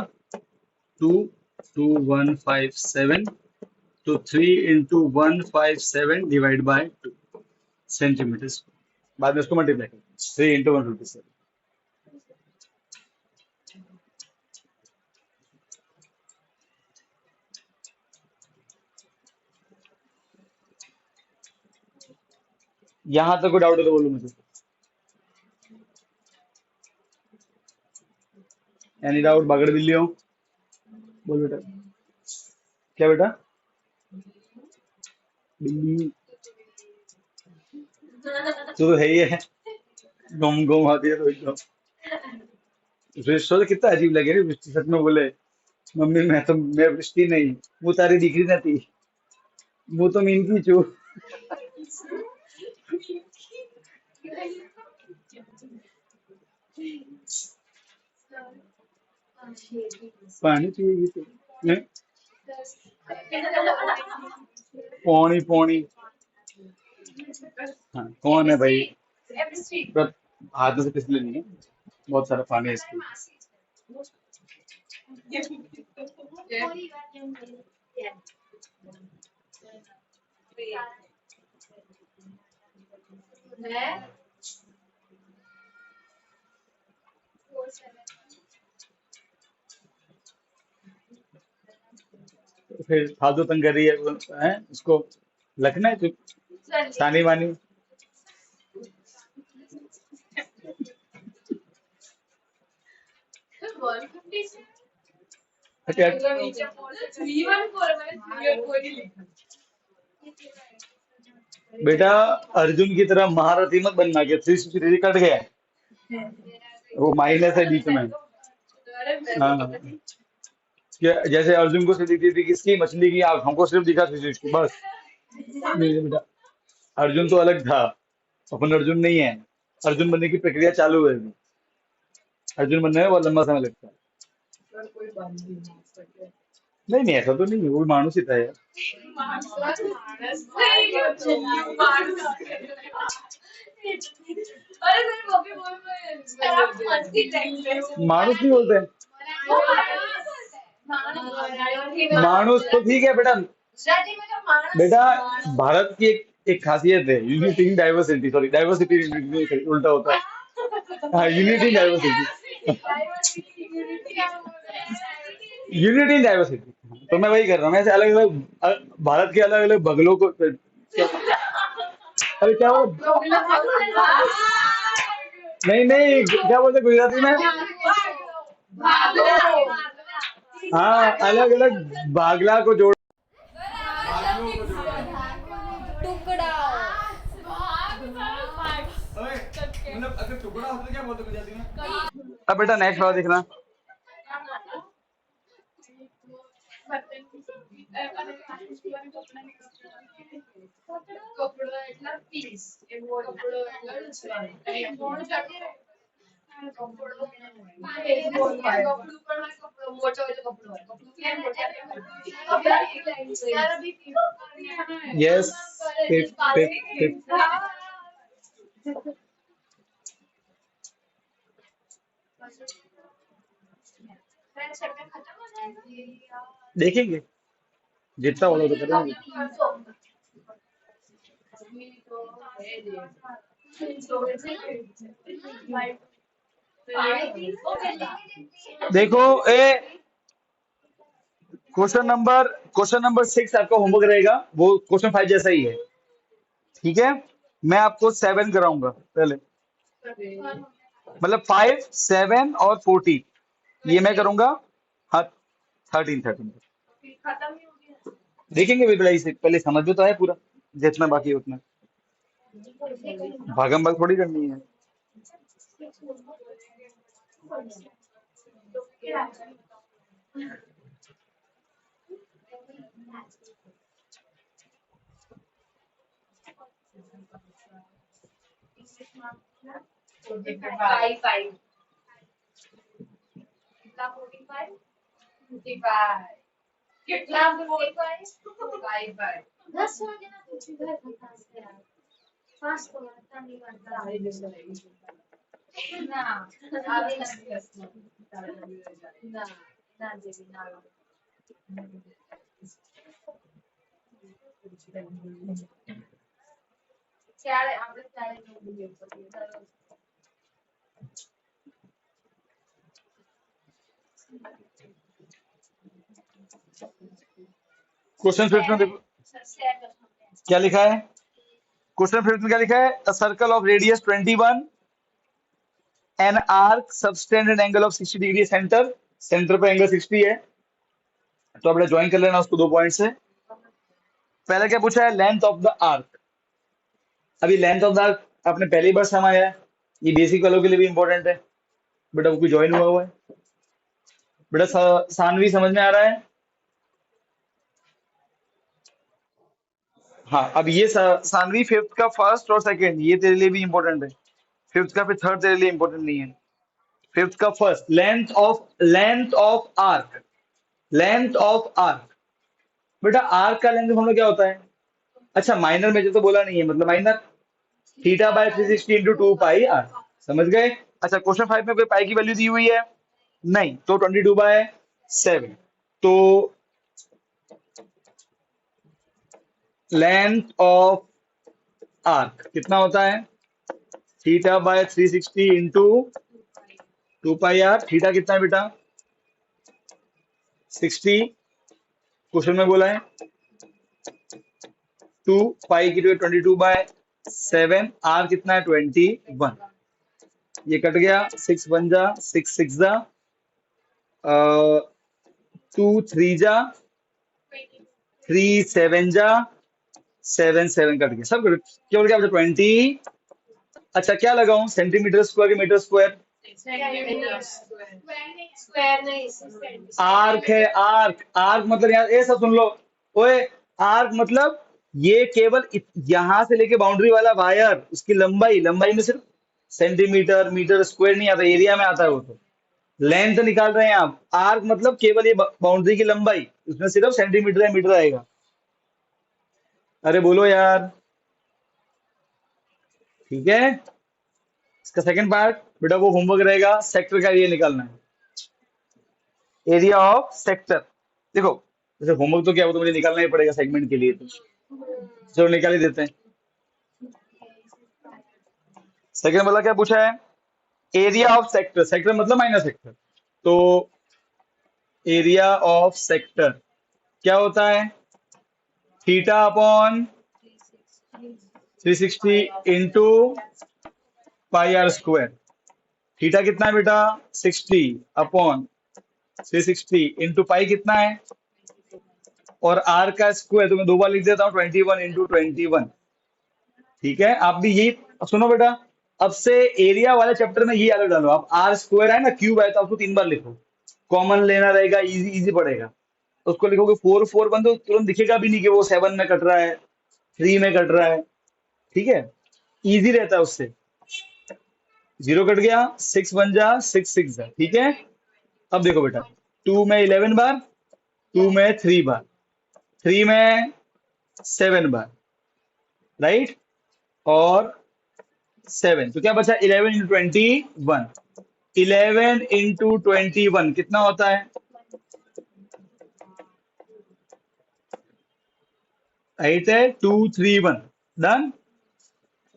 2 2157, तो 3 इंटू 157 डिवाइड बाय 2 सेंटीमीटर। बाद में उसको मल्टीप्लाई कर, 3 इंटू 157। यहां तक कोई डाउट है तो बोलो मुझे, एनी डाउट, बागड़ बिल्लियों, बोल बेटा। क्या बेटा, बिल्ली तो है ही है, गुम गुम आती है तो एकदम। सोच कितना अजीब लगे रे वृष्टि सच में बोले, मम्मी मैं वृष्टि नहीं, वो तारी दिख रही ना थी, वो तो मीन की चू। पानी पिएगी तो नहीं? पौनी पौनी। हाँ कौन है भाई, पर हाथ में से फिसले नहीं है, बहुत सारा पानी है इसके। तो फिर फालतू तंग कर रही है, हैं? उसको लखना है चुप, सानी वानी। अच्छा, बेटा अर्जुन की तरह महारथी मत बनना कि 360 कट गया, वो माइनस है बीच में। हाँ, कि जैसे अर्जुन को सीधी दी थी किसकी, मछली की आंख, हमको सिर्फ दिखा 360 बस। नहीं बेटा, अर्जुन तो अलग था, अपन अर्जुन नहीं है। अर्जुन बनने की प्रक्रिया चालू है अभी। अर्जुन बनने में बहुत लंबा समय लगता है। नहीं नहीं, ऐसा तो नहीं है, वो भी मानुस ही था यार। मानुस नहीं बोलते हैं, मानुस तो ठीक है बेटा। बेटा भारत की एक खासियत है, unity in diversity, sorry diversity उल्टा होता है। हाँ, unity in diversity. Unity in diversity, तो मैं वही कर रहा हूँ। मैं ऐसे अलग अलग भारत के अलग अलग बगलों को अरे क्या बोल, नहीं नहीं क्या बोलते गुजराती में, हाँ अलग अलग बागला को जोड़, टुकड़ा। मतलब अगर टुकड़ा होता तो क्या बोलते गुजराती में। अब बेटा नेक्स्ट वाला देखना। यस, देखेंगे जितना बोलो तो करेंगे। देखो ए क्वेश्चन नंबर 6 आपका होमवर्क रहेगा, वो क्वेश्चन 5 जैसा ही है। ठीक है, मैं आपको 7 कराऊंगा पहले, मतलब 5, 7 और 14 ये मैं करूंगा। हाँ, 13 देखेंगे भी पहले से, पहले समझ में तो आया पूरा, जितना बाकी है उतना, भागम भाग थोड़ी करनी है। क्वेश्चन 5 में देखो क्या लिखा है। क्वेश्चन 5 में क्या लिखा है, a circle of radius 21, an arc subtend angle of 60 degree centre, centre पे एंगल 60 है, तो अपने ज्वाइन कर लेना उसको 2 पॉइंट से। पहले क्या पूछा है, लेंथ ऑफ द आर्क। अभी लेंथ ऑफ द आर्क आपने पहली बार समाया है, ये बेसिक वालों के लिए भी इंपॉर्टेंट है। बेटा वो कोई ज्वाइन हुआ है, बेटा सानवी समझ में आ रहा है। हाँ, अब ये सानवी 5th का फर्स्ट और सेकंड ये तेरे लिए भी इंपॉर्टेंट है, 5th का फिर थर्ड तेरे लिए इंपॉर्टेंट नहीं है। 5th का first, length of arc, length of arc. बेटा आर्क का लेंथ हम लोग क्या होता है, अच्छा माइनर मेजर तो बोला नहीं है, मतलब minor theta by 360 into 2 pi r, समझ गए। अच्छा क्वेश्चन 5 में कोई पाई की वैल्यू दी हुई है नहीं, तो 22/7, तो लेंथ ऑफ आर्क कितना होता है, theta by 360 into 2 pi r. थीटा कितना है बेटा 60, क्वेश्चन में बोला है 2 पाई की 22/7, आर कितना है 21, ये कट गया, 6 1 जा 6 6 जा 2 3 जा 3 7 जा 7 7 कट गया, सब कट, केवल क्या बचा 20। अच्छा क्या लगाऊं, सेंटीमीटर स्क्वायर के मीटर स्क्वायर, आर्क है आर्क, आर्क मतलब यार ये सब सुन लो, ओए आर्क मतलब ये केवल यहां से लेके बाउंड्री वाला वायर, उसकी लंबाई, लंबाई में सिर्फ सेंटीमीटर मीटर स्क्वायर नहीं आता, एरिया में आता है वो, तो लेंथ निकाल रहे हैं आप, आर्क मतलब केवल ये बाउंड्री की लंबाई, उसमें सिर्फ सेंटीमीटर या मीटर आएगा। अरे बोलो यार, ठीक है। इसका सेकंड पार्ट बेटा वो होमवर्क रहेगा, सेक्टर का एरिया निकालना है। Area of sector. देखो जैसे होमवर्क तो क्या वो तो मुझे निकालना ही पड़ेगा सेगमेंट के लिए, तो चलो निकाल ही देते हैं। सेकंड वाला क्या पूछा है? एरिया ऑफ सेक्टर, सेक्टर मतलब माइनस सेक्टर। तो एरिया ऑफ सेक्टर क्या होता है? Theta upon 360 into pi are square. थीटा कितना है बेटा? 60 अपॉन 360 इंटू पाई कितना है? और आर का स्क्वायर तो मैं दो बार लिख देता हूँ, 21 इंटू 21। ठीक है, आप भी यही सुनो बेटा। अब से एरिया वाले चैप्टर में ये आदत डालो, आप आर स्क्वायर है ना, क्यूब है, तो आपको 3 बार लिखो। कॉमन लेना रहेगा, इजी इजी पड़ेगा। तो उसको लिखोगे 4 4 1, तो तुरंत दिखेगा भी नहीं कि वो 7 में कट रहा है, 3 में कट रहा है। ठीक है, इजी रहता है उससे। 0 कट गया, 6 बन जा, 6 6 जा। ठीक है, अब देखो बेटा, 2 में 11 बार, 2 में 3 बार, 3 में 7 बार, राइट। और 7 तो क्या बचा? 11 इंटू 21। 11 इंटू 21 कितना होता है? 8 है, 231। डन।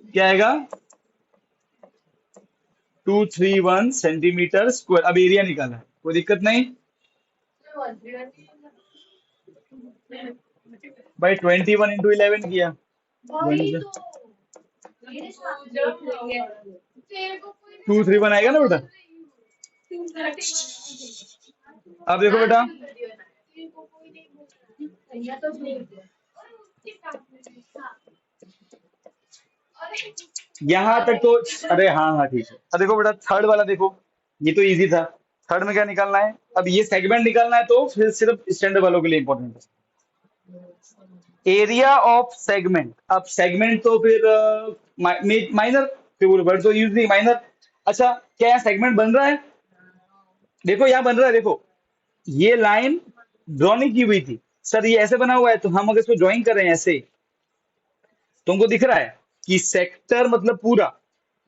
क्या आएगा? 231 सेंटीमीटर स्क्वायर। अब एरिया निकाला है, कोई दिक्कत नहीं भाई। 21 इंटू 11 किया, वही तो। मेरे साथ देख रही है। तेरे को कोई नहीं 231 आएगा ना बेटा। 231। अब देखो बेटा, तेरे को कोई नहीं बोल रहा। भैया तो भेज दो। यहां तक तो अरे हाँ हाँ ठीक है। अब देखो बेटा, थर्ड वाला देखो, ये तो इजी था। थर्ड में क्या निकालना है? अब ये सेगमेंट निकालना है, तो फिर सिर्फ स्टैंडर्ड वालों के लिए इंपॉर्टेंट है। Area of segment. अब सेगमेंट तो फिर माइनर, फिर वो वर्ड तो यूज नहीं, माइनर। अच्छा, क्या यहाँ सेगमेंट बन रहा है? देखो यहाँ बन रहा है, देखो ये लाइन ड्रॉ नहीं की हुई थी सर, ये ऐसे बना हुआ है, तो हम अगर इसको ड्राइंग कर रहे हैं ऐसे, तुमको दिख रहा है कि सेक्टर मतलब पूरा,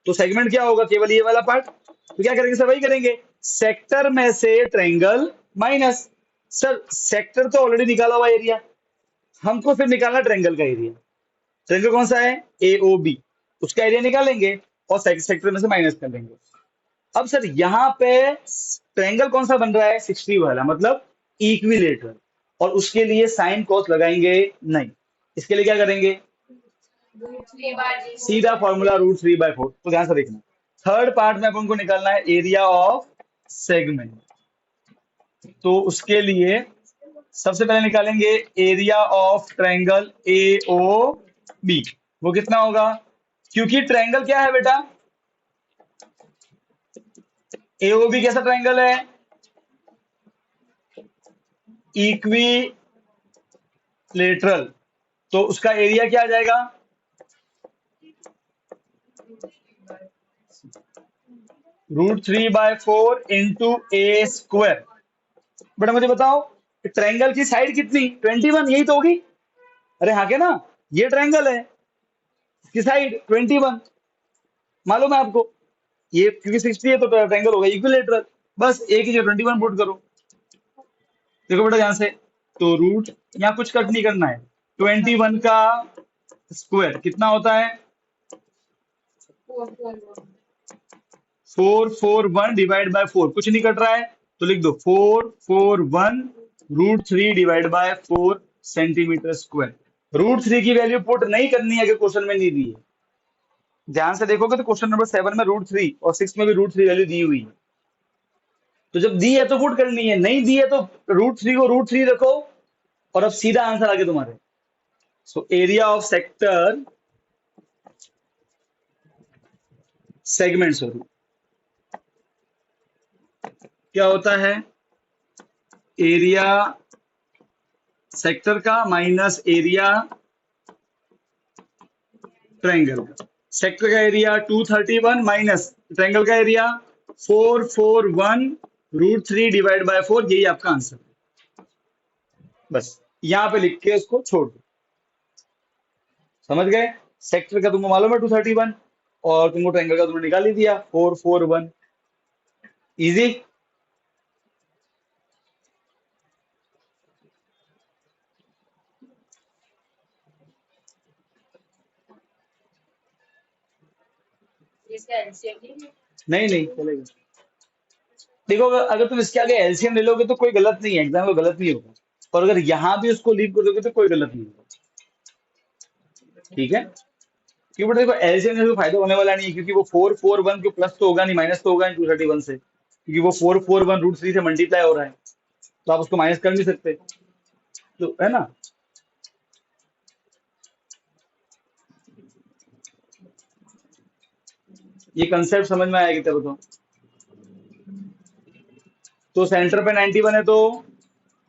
तो सेगमेंट क्या होगा? केवल ये वाला पार्ट। तो क्या करेंगे सर? वही करेंगे, सेक्टर में से ट्रायंगल माइनस। सर सेक्टर तो ऑलरेडी निकाला हुआ एरिया, हमको सिर्फ निकालना ट्रायंगल का एरिया। ट्रायंगल कौन सा है? ए ओ बी। उसका एरिया निकालेंगे और सेक्टर में से माइनस कर लेंगे। अब सर यहाँ पे ट्रायंगल कौन सा बन रहा है? 60 वाला, मतलब इक्विलेटरल। और उसके लिए साइन कॉस लगाएंगे नहीं, इसके लिए क्या करेंगे? सीधा फॉर्मूला √3/4। तो ध्यान से देखना, थर्ड पार्ट में अपन को निकालना है एरिया ऑफ सेगमेंट। तो उसके लिए सबसे पहले निकालेंगे area of triangle A O B. वो कितना होगा? क्योंकि ट्रायंगल क्या है बेटा? ए ओ बी कैसा ट्रायंगल है? इक्विलेटरल। तो उसका एरिया क्या आ जाएगा? √3/4 इंटू ए स्क्वायर। बेटा मुझे बताओ, ट्रायंगल की साइड कितनी? 21, यही तो होगी। अरे हाँ के ना, ये ट्रायंगल है, इसकी साइड 21 मालूम है आपको। ये क्योंकि 60 है तो ट्रायंगल होगा इक्विलेटरल। बस एक ही जगह 21 पुट करो। देखो बेटा ध्यान से, तो रूट, यहाँ कुछ कट नहीं करना है। 21 का स्क्वायर कितना होता है? 441 कुछ नहीं कट रहा है, तो लिख दो 441 √3/4 सेंटीमीटर स्क्वायर। √3 की वैल्यू पुट नहीं करनी है अगर क्वेश्चन में नहीं दी है। ध्यान से देखोगे तो क्वेश्चन नंबर 7 में √3 और 6 में भी √3 वैल्यू दी हुई है। तो जब दी है तो पुट करनी है, नहीं दी है तो √3 को √3 रखो, और अब सीधा आंसर आगे तुम्हारे। So area of sector, segment sorry, क्या होता है? एरिया सेक्टर का माइनस एरिया ट्रायंगल का। सेक्टर का एरिया 231 माइनस ट्रायंगल का एरिया 441 √3/4। यही आपका आंसर है। बस यहां पे लिख के उसको छोड़ दो। समझ गए? सेक्टर का तुमको मालूम है 231, और तुमको ट्रायंगल का तुमने निकाल ही दिया 441। इजी। नहीं नहीं चलेगा। देखो अगर तुम इसके आगे एलसीएम ले लोगे तो कोई गलत नहीं है, एग्जाम में गलत नहीं होगा। और अगर यहाँ भी उसको लीव कर दोगे तो कोई गलत नहीं होगा। ठीक है, क्योंकि बट देखो एलसीएम में कोई फायदा होने वाला नहीं है, क्योंकि वो 441 के प्लस तो होगा नहीं, माइनस तो होगा नहीं 231 से, क्योंकि वो 441 √3 से मल्टीप्लाई हो रहा है, तो आप उसको माइनस कर नहीं सकते, तो है ना। ये कंसेप्ट समझ में आएगी तब तो सेंटर पे 90 बने तो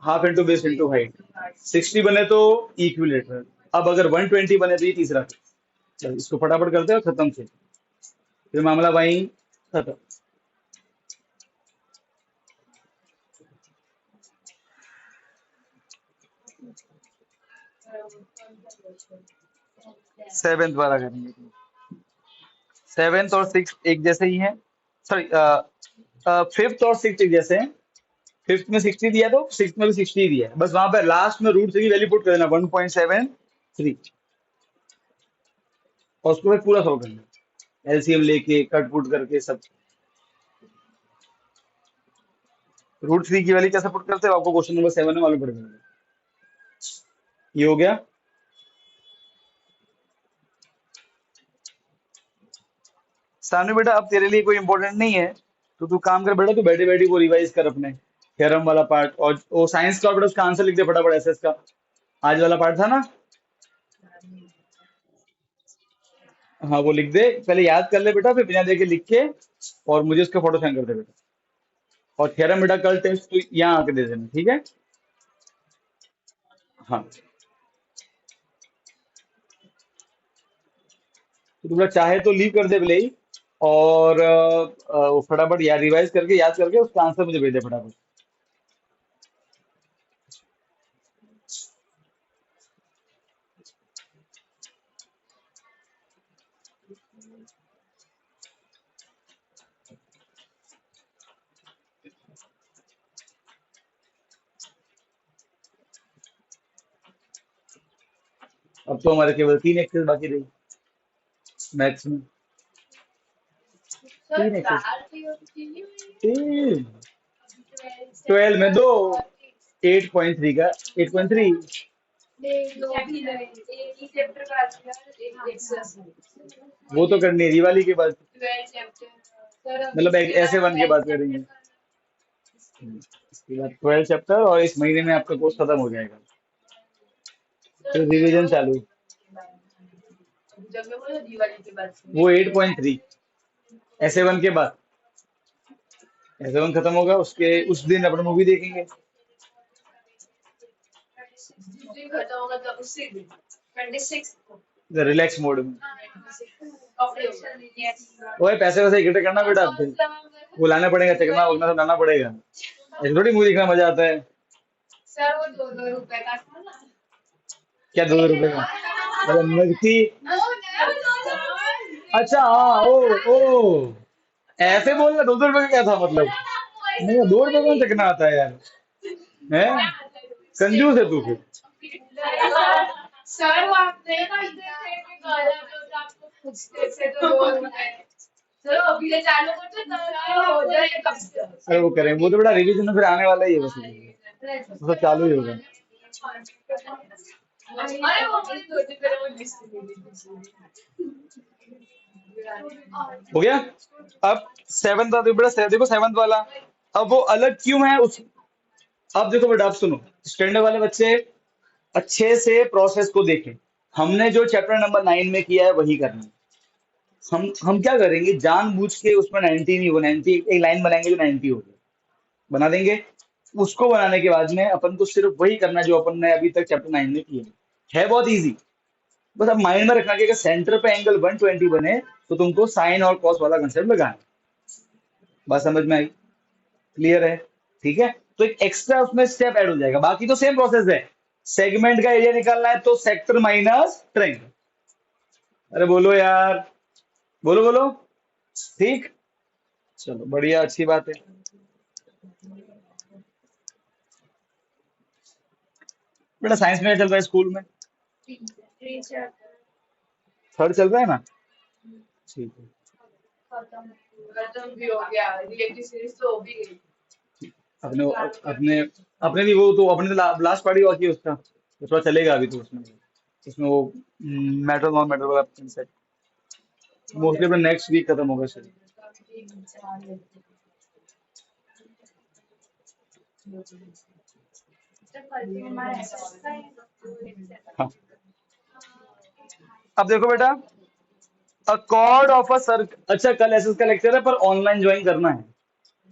half into base into height, 60 बने तो इक्विलेटरल। अब अगर 120 बने तो ये तीसरा। चलो इसको फटाफट करते हैं और खत्म से, फिर मामला वहीं खत्म। 7th वाला करेंगे। 7th और 6th एक जैसे ही हैं, सॉरी 5th और 6th एक जैसे हैं। 5th में 60 दिया तो 6th में भी 60 दिया है, बस वहां पर लास्ट में रूट 3 की वैल्यू पुट कर देना 1.73, और उसको फिर पूरा सॉल्व करना एलसीएम लेके कट पुट करके सब। √3 की वैल्यू कैसे पुट करते हो आपको क्वेश्चन नंबर 7 में मालूम पड़ जाएगा। ये हो गया। सामने बेटा अब तेरे लिए कोई इंपॉर्टेंट नहीं है, तो तू काम कर बेटा, तू बैठे बैठे वो रिवाइज कर अपने थ्योरम वाला पार्ट, और वो साइंस का बेटा उसका आंसर लिख दे फटाफट, एसएस का आज वाला पार्ट था ना। हाँ वो लिख दे, पहले याद कर ले बेटा, फिर बिना देखे लिख के और मुझे उसका फोटो सेंड कर दे बेटा। और थ्योरम बेटा कल टेस्ट तो यहाँ आके दे देना, ठीक है। हाँ तो तू बेटा चाहे तो लीव कर दे भले ही, और वो फटाफट याद रिवाइज करके याद करके उसका आंसर मुझे भेज दे फटाफट। अब तो हमारे केवल 3 एक्सेस बाकी रही मैथ्स में। 3 एक्सेस 12 में दो, 8.3 का 8.3। वो तो करनी है दिवाली के बाद, मतलब ऐसे वन के बाद करेंगे। इसके बाद 12 चैप्टर, और इस महीने में आपका कोर्स खत्म हो जाएगा, फिर रिवीजन चालू। वो 8.3 ऐसे वन के बाद, ऐसे वन खत्म होगा उसके उस दिन अपन मूवी देखेंगे। रिलैक्स मोड में। ओए पैसे वैसे इकट्ठे करना बेटा, फिर वो लाना पड़ेगा, चकना वकना सब लाना पड़ेगा, ऐसे थोड़ी मूवी देखना मजा आता है। क्या 2 रुपए का? अरे नगदी। अच्छा हाँ, ओ ऐसे बोलना 2 रुपए का क्या था मतलब। नहीं 2 रुपए कौन चकना आता है यार, है कंजूस है तू फिर। अरे वो करें, वो तो बड़ा रिवीजन में फिर आने वाला ही है, बस वो सब चालू ही होगा। हो गया। अब 7th था, देखो बेटा देखो 7th वाला, अब वो अलग क्यों है उस। अब देखो बेटा, अब सुनो, स्टैंडर्ड वाले बच्चे अच्छे से प्रोसेस को देखें। हमने जो चैप्टर नंबर 9 में किया है वही करना है। हम क्या करेंगे, जानबूझ के उसमें 90 नहीं हो, 90 एक लाइन बनाएंगे जो 90 हो गया, बना देंगे। उसको बनाने के बाद में अपन को सिर्फ वही करना है जो अपन ने अभी तक चैप्टर 9 में किया है बहुत इजी। बस अब माइंड में रखना कि अगर सेंटर पे एंगल 120 बने तो तुमको साइन और कॉस वाला कंसेप्ट लगाना है। बात समझ में आई, क्लियर है। ठीक है, तो एक एक्स्ट्रा उसमें स्टेप ऐड हो जाएगा, बाकी तो सेम प्रोसेस है। सेगमेंट का एरिया निकालना है तो सेक्टर माइनस ट्रेंगल। अरे बोलो यार, बोलो बोलो। ठीक, चलो बढ़िया, अच्छी बात है। बेटा साइंस में क्या चल रहा है स्कूल में? थर्ड चल रहा है ना, ठीक है। खत्म भी हो गया, रिलेटिव सीरीज तो हो भी गई। अपने अपने अपने भी वो तो अपने लास्ट पार्टी बाकी है उसका, तो थोड़ा चलेगा अभी तो उसमें, उसमें वो मेटल नॉन मेटल वाला सेट मोस्टली अपने नेक्स्ट वीक खत्म होगा शायद। हाँ, अब देखो बेटा, अ कॉर्ड ऑफ अ सर्कल, अच्छा कल एसएस का लेक्चर है पर ऑनलाइन ज्वाइन करना है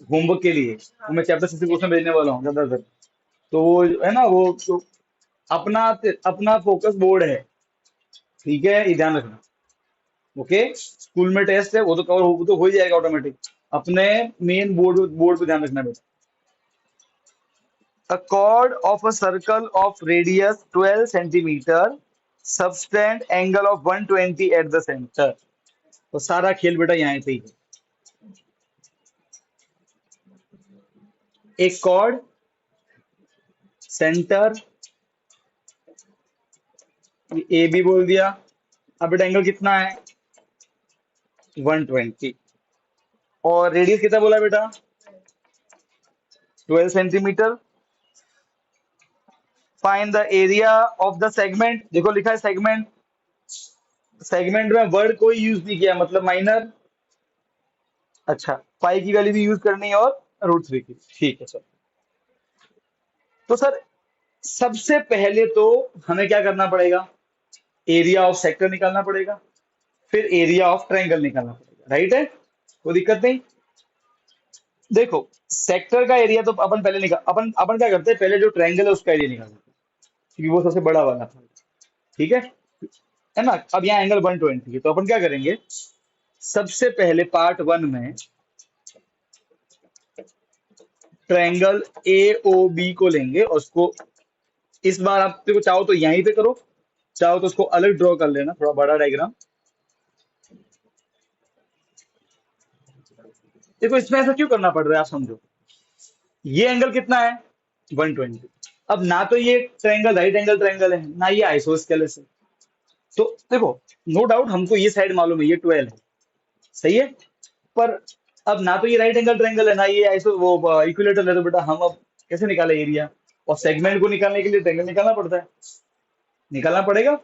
होमवर्क के लिए, तो मैं चैप्टर 6 क्वेश्चन भेजने वाला हूँ ज्यादातर, तो वो है ना वो तो अपना अपना फोकस बोर्ड है, ठीक है, ये ध्यान रखना। ओके, स्कूल में टेस्ट है वो तो कवर वो तो हो ही जाएगा ऑटोमेटिक, अपने मेन बोर्ड पे ध्यान रखना बेटा। A chord of a circle of radius 12 centimeter, subtend angle of 120 at the center। तो सारा खेल बेटा यहाँ पे ही है। एक कॉर्ड, सेंटर, ए बी बोल दिया, अब बेटा एंगल कितना है 120, और रेडियस कितना बोला बेटा 12 centimetre. Find the area of the segment, देखो लिखा है सेगमेंट, सेगमेंट में वर्ड कोई यूज नहीं किया मतलब माइनर, अच्छा पाई की वैल्यू भी यूज करनी है और √3 की, ठीक है सर। तो सर सबसे पहले तो हमें क्या करना पड़ेगा, एरिया ऑफ सेक्टर निकालना पड़ेगा, फिर एरिया ऑफ ट्रायंगल निकालना पड़ेगा, राइट है, कोई दिक्कत नहीं। देखो सेक्टर का एरिया तो अपन पहले निकाल, अपन अपन क्या करते हैं पहले जो ट्रायंगल है उसका एरिया निकालते हैं, क्योंकि वो सबसे बड़ा वाला था, ठीक है ना। अब यहाँ एंगल 120 है तो अपन क्या करेंगे, सबसे पहले पार्ट 1 में ट्रायंगल ए ओ बी को लेंगे और उसको, इस बार आप देखो चाहो तो यहीं पे करो, चाहो तो उसको अलग ड्रॉ कर लेना थोड़ा बड़ा डायग्राम। देखो इसमें ऐसा क्यों करना पड़ रहा है आप समझो, ये एंगल कितना है 120, अब ना तो ये ट्रायंगल राइट एंगल ट्रायंगल है ना ये आइसोस्केलेस है, तो देखो नो डाउट हमको ये साइड मालूम है ये 12 है, सही है, पर अब ना तो ये राइट एंगल ट्रायंगल है ना ये आइसो वो इक्विलेटरल है, तो बेटा हम अब कैसे निकाले एरिया, और सेगमेंट को निकालने के लिए ट्रायंगल निकालना पड़ता है, निकालना पड़ेगा।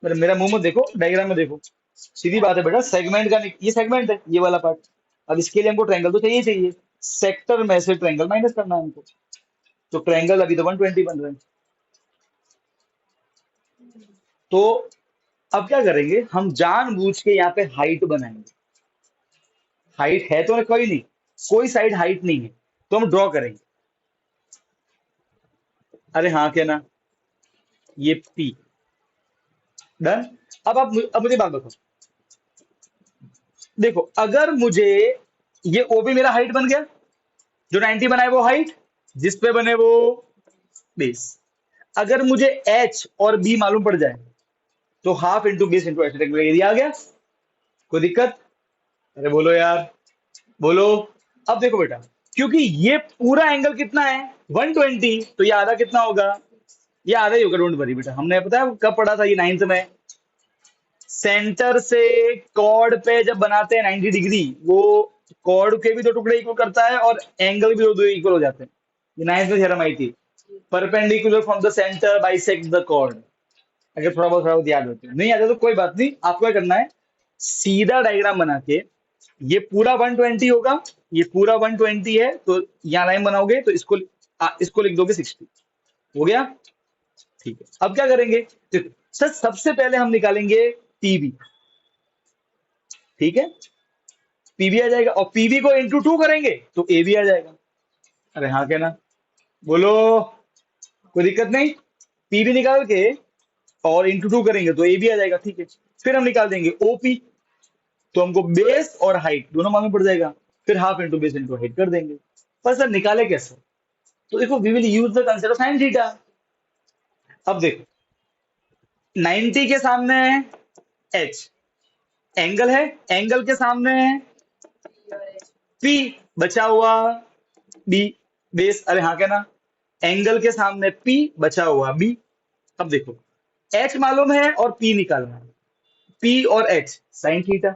मेरा मुंह में देखो डायग्राम में देखो, सीधी बात है बेटा, सेगमेंट का ये सेगमेंट है ये वाला पार्ट, अब इसके लिए हमको ट्रायंगल तो चाहिए चाहिए, सेक्टर में से ट्रायंगल माइनस करना है हमको, तो ट्रायंगल अभी तो 120 बन रहे हैं, तो अब क्या करेंगे हम जानबूझ के यहाँ पे हाइट बनाएंगे, हाइट है तो कोई नहीं, कोई साइड हाइट नहीं है तो हम ड्रॉ करेंगे, अरे हाँ क्या ना, ये पी, डन। अब मुझे बात बताओ, देखो अगर मुझे ये ओबी मेरा हाइट बन गया, जो 90 बनाए वो हाइट, जिस पे बने वो बेस, अगर मुझे एच और बी मालूम पड़ जाए तो half into base into H area आ गया, कोई दिक्कत, अरे बोलो यार बोलो। अब देखो बेटा, क्योंकि ये पूरा एंगल कितना है 120, तो ये आधा कितना होगा, ये आधा ही होगा, डोंट वरी बेटा, हमने पता है कब पढ़ा था ये 9th में, सेंटर से कॉर्ड पे जब बनाते हैं 90 डिग्री, वो कॉर्ड के भी दो टुकड़े इक्वल करता है और एंगल भी दो दो इक्वल हो जाते हैं, ये 9th में थ्योरम आई थी, perpendicular from the centre bisect the chord, अगर थोड़ा बहुत याद होती है, नहीं आता तो कोई बात नहीं, आपको क्या करना है सीधा डायग्राम बना के, ये पूरा 120 होगा, ये पूरा 120 है तो यहाँ लाइन बनाओगे तो इसको लिख दोगे 60, हो गया, ठीक है। अब क्या करेंगे, देखो सर सबसे पहले हम निकालेंगे पीबी, ठीक है, पीबी आ जाएगा और पीबी को इंटू 2 करेंगे तो ए भी आ जाएगा, अरे हाँ क्या ना, बोलो, कोई दिक्कत नहीं, पीबी निकाल के और इंटू 2 करेंगे तो ए भी आ जाएगा, ठीक है। फिर हम निकाल देंगे ओपी, तो हमको बेस और हाइट दोनों मालूम पड़ जाएगा, फिर half into base into height कर देंगे, पर सर निकाले कैसे, तो देखो we will use the concept of sine theta. अब देखो 90 के सामने एच एंगल है, एंगल के सामने पी बचा हुआ बी बेस, अरे हाँ क्या ना, एंगल के सामने पी बचा हुआ बी। अब देखो एच मालूम है और पी निकालना है, पी और एच साइन थीटा,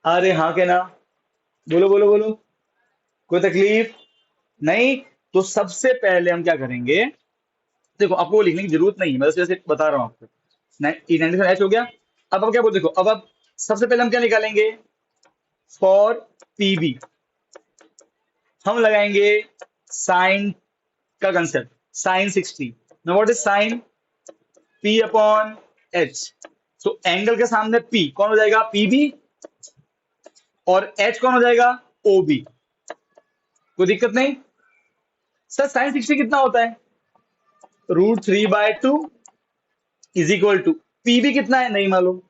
अरे हाँ के ना, बोलो बोलो बोलो, कोई तकलीफ नहीं। तो सबसे पहले हम क्या करेंगे, देखो आपको वो लिखने की जरूरत नहीं है, मैं जैसे बता रहा हूँ आपको। 97 हो गया। अब हम क्या बोल, देखो अब सबसे पहले हम क्या निकालेंगे, फॉर पीबी हम लगाएंगे साइन का concept, sine 60। Now what is sine, P upon H. तो एंगल के सामने पी कौन हो जाएगा, पीबी, और एच कौन हो जाएगा, ओबी। कोई दिक्कत नहीं। सर साइन 60 कितना होता है, √3/2 इज इक्वल टू, पीबी कितना है नहीं मालूम,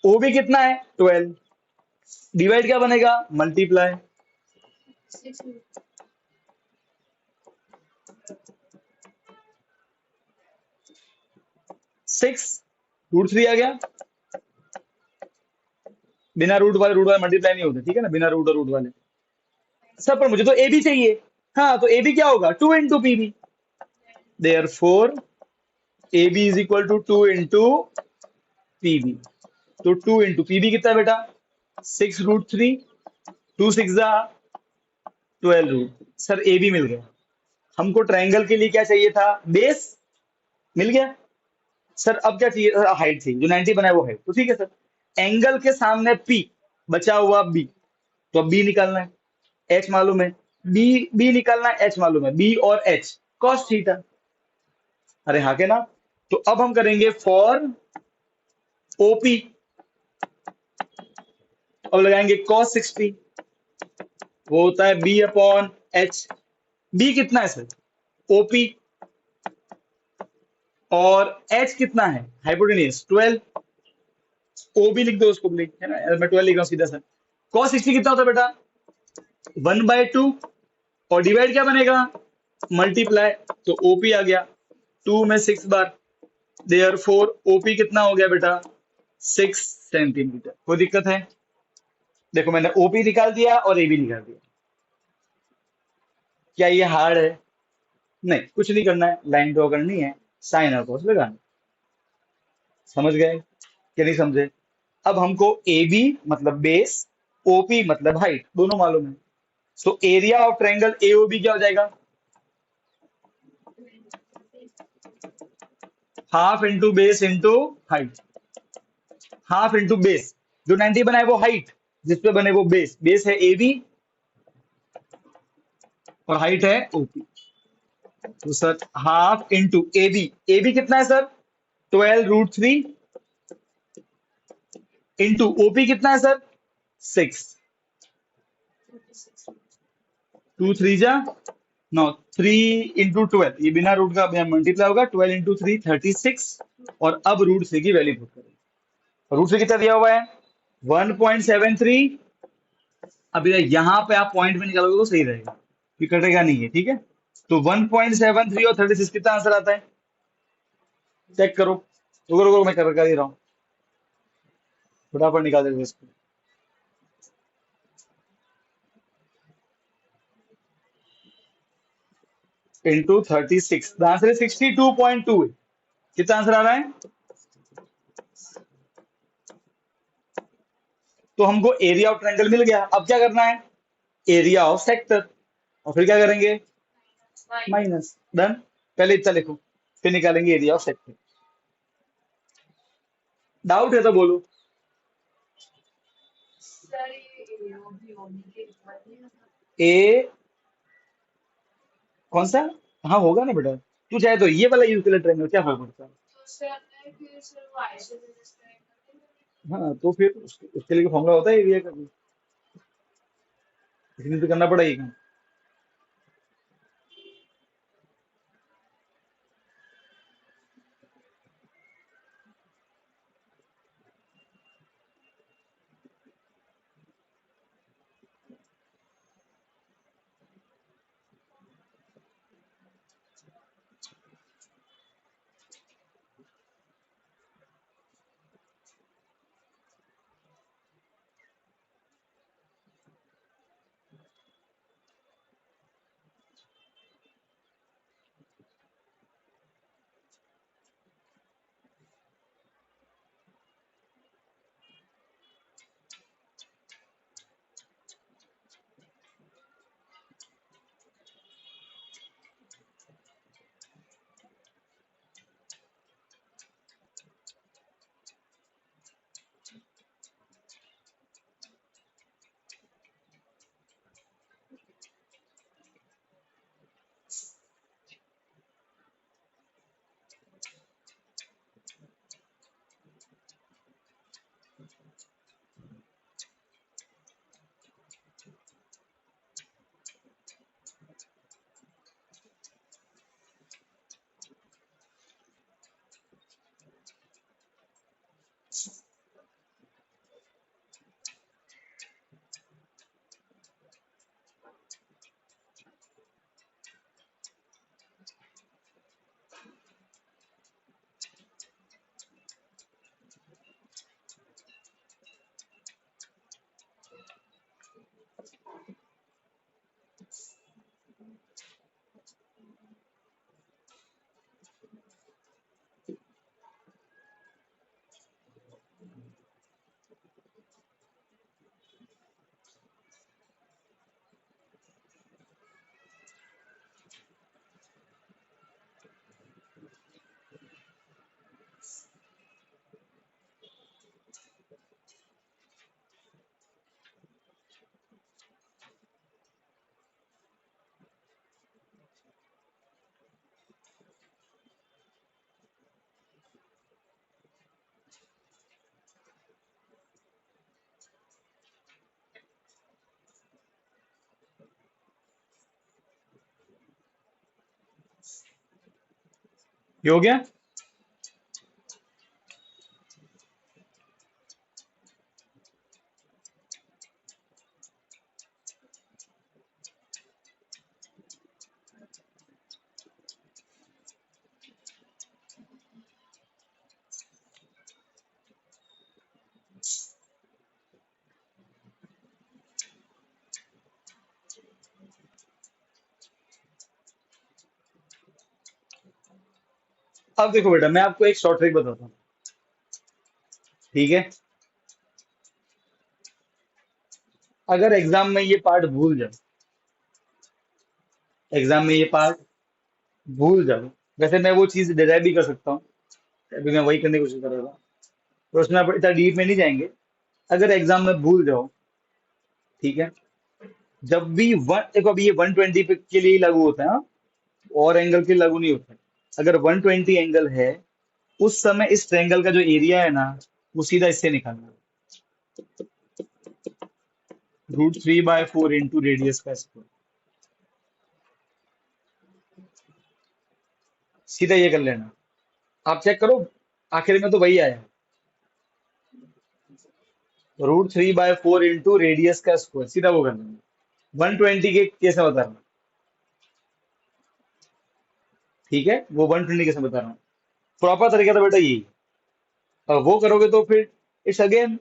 ओबी कितना है 12, डिवाइड क्या बनेगा, मल्टीप्लाई। 6 √3 आ गया, बिना रूट वाले मल्टीप्लाई नहीं होते, ठीक है ना, बिना रूट और रूट वाले। सर पर मुझे तो ए बी चाहिए। हाँ तो ए बी क्या होगा, 2 × PB, therefore A B is equal to 2 × PB. तो 2 × पीबी कितना है बेटा, 6 √3, 2 6 12 रूट। सर ए बी मिल गया। हमको ट्रायंगल के लिए क्या चाहिए था, बेस, मिल गया। सर अब क्या चाहिए, हाइट चाहिए, जो 90 बनाए वो हाइट, तो ठीक है सर। एंगल के सामने पी, बचा हुआ बी, तो अब बी निकालना है, एच मालूम है, बी बी निकालना है, एच मालूम है, बी और एच कॉस थीटा। अरे हाँ के ना। तो अब हम करेंगे फॉर ओपी, अब लगाएंगे cos 60, वो होता है बी अपॉन एच। बी कितना है सर, ओपी, और एच कितना है, हाइपोटेन्यूज 12, ओबी लिख दो उसको, लिख है ना, मैं 12 लिख रहा हूँ सीधा सर। cos 60 कितना होता है बेटा, 1/2, और डिवाइड क्या बनेगा, मल्टीप्लाई। तो ओपी आ गया 2 में 6 बार, देयर फोर ओपी कितना हो गया बेटा, 6 सेंटीमीटर। कोई दिक्कत है, देखो मैंने ओपी निकाल दिया और ए बी निकाल दिया। क्या ये हार्ड है, नहीं कुछ नहीं करना है, लाइन ड्रॉ करनी है, साइन और कॉस लगाना। समझ गए कि नहीं समझे। अब हमको ए बी मतलब बेस, ओपी मतलब हाइट, दोनों मालूम है। So area of triangle AOB क्या हो जाएगा, half into base into height. Half into base, जो 90 बनाए वो हाइट, जिसपे बने वो बेस, बेस है ए बी और हाइट है ओपी। तो sir half into A B कितना है सर, 12 √3, इंटू ओपी कितना है सर, 6, 2 3 जा, नो, 3 × 12, ये बिना रूट का मल्टीप्लाई होगा, 12 × 3 36। और अब √3 की वैल्यू पुट करें, √3 कितना दिया हुआ है 1.73। अब यहाँ पे आप पॉइंट में निकालोगे तो सही रहेगा, कि कटेगा नहीं है, ठीक है। तो 1.73 और 36 कितना आंसर आता है, चेक करो, रुको रुको मैं कर ही रहा हूँ, फटाफट निकाल देते इसको। इंटू 36, द आंसर है 62.2। कितना आंसर आ रहा है, तो हमको एरिया ऑफ ट्रायंगल मिल गया। अब क्या करना है, एरिया ऑफ सेक्टर, और फिर क्या करेंगे, माइनस, डन। पहले इतना लिखो, फिर निकालेंगे एरिया ऑफ सेक्टर। डाउट है तो बोलो। ए कौन सा, हाँ होगा ना बेटा, तू चाहे तो ये वाला यूज कर ले, ट्रायंगल क्या फर्क पड़ता है। हाँ तो फिर उसके लिए फॉर्मूला होता है एरिया का भी, इसलिए तो करना पड़ेगा। ये हो गया। अब देखो बेटा, मैं आपको एक शॉर्ट ट्रिक बताता हूँ, ठीक है। अगर एग्जाम में ये पार्ट भूल जाओ, एग्जाम में ये पार्ट भूल जाओ, वैसे मैं वो चीज डिराइव भी कर सकता हूँ, अभी मैं वही करने की कोशिश कर रहा था, तो उसमें आप इतना डीप में नहीं जाएंगे। अगर एग्जाम में भूल जाओ, ठीक है, जब भी वन देखो, अभी ये 120 के लिए ही लागू होता है, हाँ? और एंगल के लिए लागू नहीं होता है। अगर 120 एंगल है, उस समय इस ट्रायंगल का जो एरिया है ना, वो सीधा इससे निकालना है, √3/4 इंटू रेडियस का स्क्वायर। सीधा ये कर लेना, आप चेक करो, आखिर में तो वही आया, √3/4 इंटू रेडियस का स्क्वायर, सीधा वो कर लेना। 120 के केस में बता रहा हूँ, ठीक है, वो 120 केस में बता रहा हूँ। प्रॉपर तरीका तो बेटा यही है। और वो करोगे तो फिर इट्स अगेन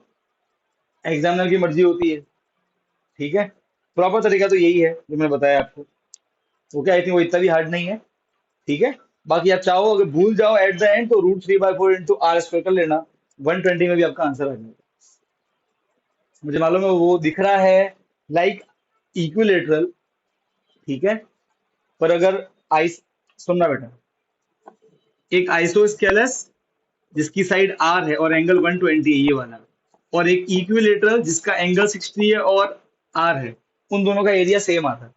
एग्जामिनर की मर्जी होती है, ठीक है। प्रॉपर तरीका तो यही है जो मैंने बताया आपको। ओके, आई थिंक वो इतना भी हार्ड नहीं है, ठीक है। बाकी आप चाहो, अगर भूल जाओ एट द एंड, तो √3/4 इंटू आर स्क्वायर कर लेना, 120 में भी आपका आंसर आ जाएगा। मुझे मालूम है वो दिख रहा है लाइक इक्विलेटरल, ठीक है, पर अगर आइस सुनना बेटा, एक आइसोस्केलस जिसकी साइड आर है और एंगल 120 है, ये वाला, और एक इक्विलेटरल जिसका एंगल 60 है और आर है, उन दोनों का एरिया सेम आता है।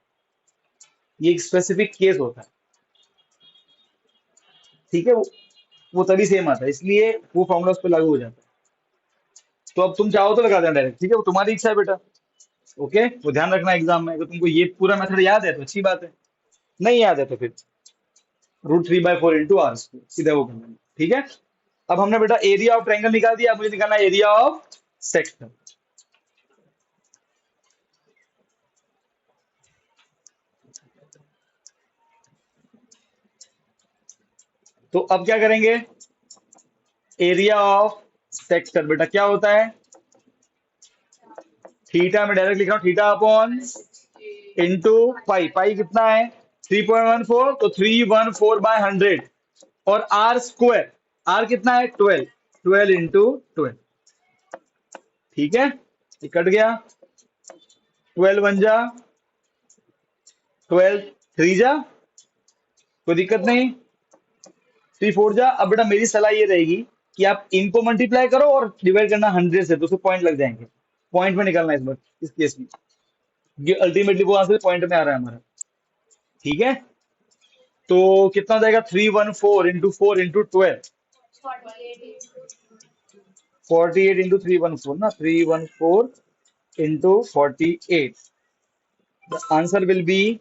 ये एक स्पेसिफिक केस होता है, ठीक है, वो तभी सेम आता है, इसलिए वो फॉर्मूला उस पर लागू हो जाता है। तो अब तुम चाहो तो लगा देना डायरेक्ट, ठीक है, वो तुम्हारी इच्छा है बेटा। ओके, वो ध्यान रखना एग्जाम में, अगर तुमको ये पूरा मेथड याद है तो अच्छी बात है, नहीं याद है तो फिर √3/4 इंटू आर सीधा वो करना है, ठीक है। अब हमने बेटा एरिया ऑफ ट्रायंगल निकाल दिया, अब मुझे निकालना है एरिया ऑफ सेक्टर। तो अब क्या करेंगे, एरिया ऑफ सेक्टर बेटा क्या होता है, थीटा में डायरेक्ट लिख रहा हूँ, थीटा अपॉन इंटू पाई, पाई कितना है 3.14, तो 314/100, और आर स्क्वायर, आर कितना है 12, 12 इंटू 12, ठीक है, ये कट गया, 12 वन जा 12, 3 जा, कोई दिक्कत नहीं, 3 4 जा। अब बेटा मेरी सलाह ये रहेगी कि आप इनको मल्टीप्लाई करो और डिवाइड करना 100 से, तो उससे पॉइंट लग जाएंगे, पॉइंट में निकालना है इस बार, इस केस में, ये अल्टीमेटली वो आंसर पॉइंट में आ रहा है हमारा, ठीक है। तो कितना हो जाएगा, 314 इंटू 4 इंटू 12, 48 इंटू 314 ना, 314 into 48, the answer will be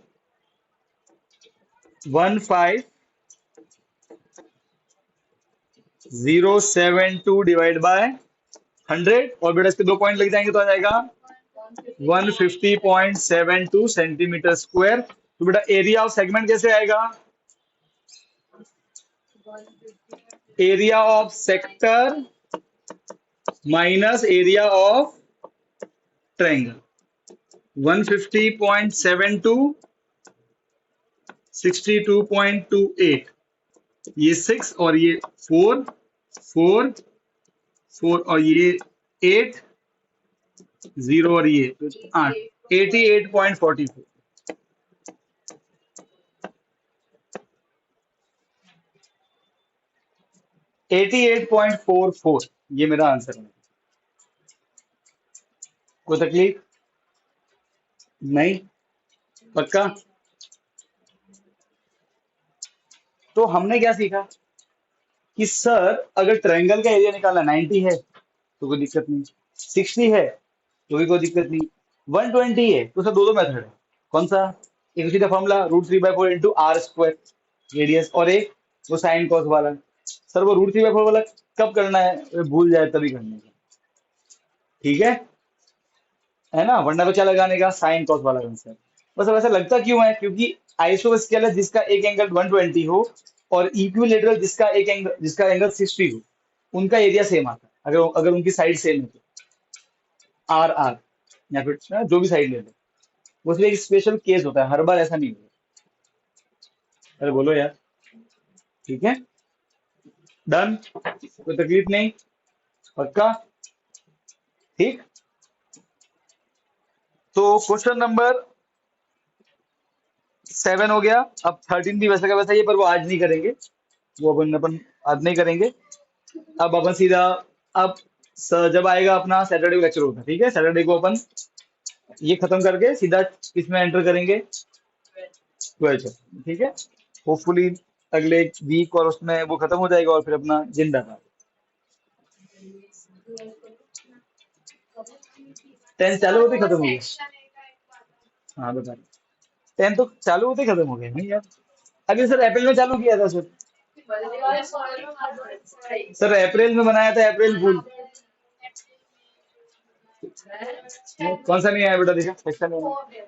15072 divide by 100, और बेटा इसके 2 पॉइंट लग जाएंगे तो आ जाएगा 150.72 सेंटीमीटर स्क्वायर। तो बेटा एरिया ऑफ सेगमेंट कैसे आएगा, area of sector minus area of triangle, 150.72, 62.28, ये 6 और ये 4, 4, 4 और ये 8, 0 और ये 8, 88.44, 88.44, ये मेरा आंसर है। कोई तकलीफ नहीं, पक्का। तो हमने क्या सीखा कि सर अगर ट्रायंगल का एरिया निकालना 90 है तो कोई दिक्कत नहीं, 60 है तो भी कोई दिक्कत नहीं, 120 है तो सर दो दो मेथड है, कौन सा, एक सीधा formula √3/4 into r square radius, और एक वो साइन कॉस वाला। सर वो रूट थ्री बाई फोर वाला कब करना है, वो भूल जाए तभी करने का। ठीक है ना, वरना तो क्या लगाने का, साइन कॉस वाला कंसेप्ट। बस अब ऐसा लगता क्यों है, क्योंकि आइसोस्केलर जिसका एक एंगल 120 हो और इक्विलेटरल जिसका एंगल 60 हो, उनका एरिया सेम आता है, अगर अगर उनकी साइड सेम है तो, आर आर, या फिर जो भी साइड ले लो। वो इसलिए एक स्पेशल केस होता है, हर बार ऐसा नहीं होता। अरे बोलो यार। ठीक है, डन, कोई तकलीफ नहीं, पक्का। ठीक, तो क्वेश्चन नंबर 7 हो गया। अब 13 भी वैसा का वैसा ही है, पर वो आज नहीं करेंगे, वो अपन आज नहीं करेंगे। अब अपन सीधा, अब जब आएगा अपना सैटरडे को लेक्चर होगा, ठीक है, सैटरडे को अपन ये खत्म करके सीधा किसमें एंटर करेंगे, 12। ठीक है, होपफुली अगले वीक और उसमें वो खत्म हो जाएगा और फिर अपना जिंदा था। 10 चालू होते ही खत्म हो गया। हाँ बता, 10 तो चालू होते ही खत्म हो गया नहीं यार। अभी सर अप्रैल में चालू किया था सर। सर अप्रैल में बनाया था, अप्रैल फूल। कौन सा नहीं आया बेटा, देखा कैसा नहीं आया।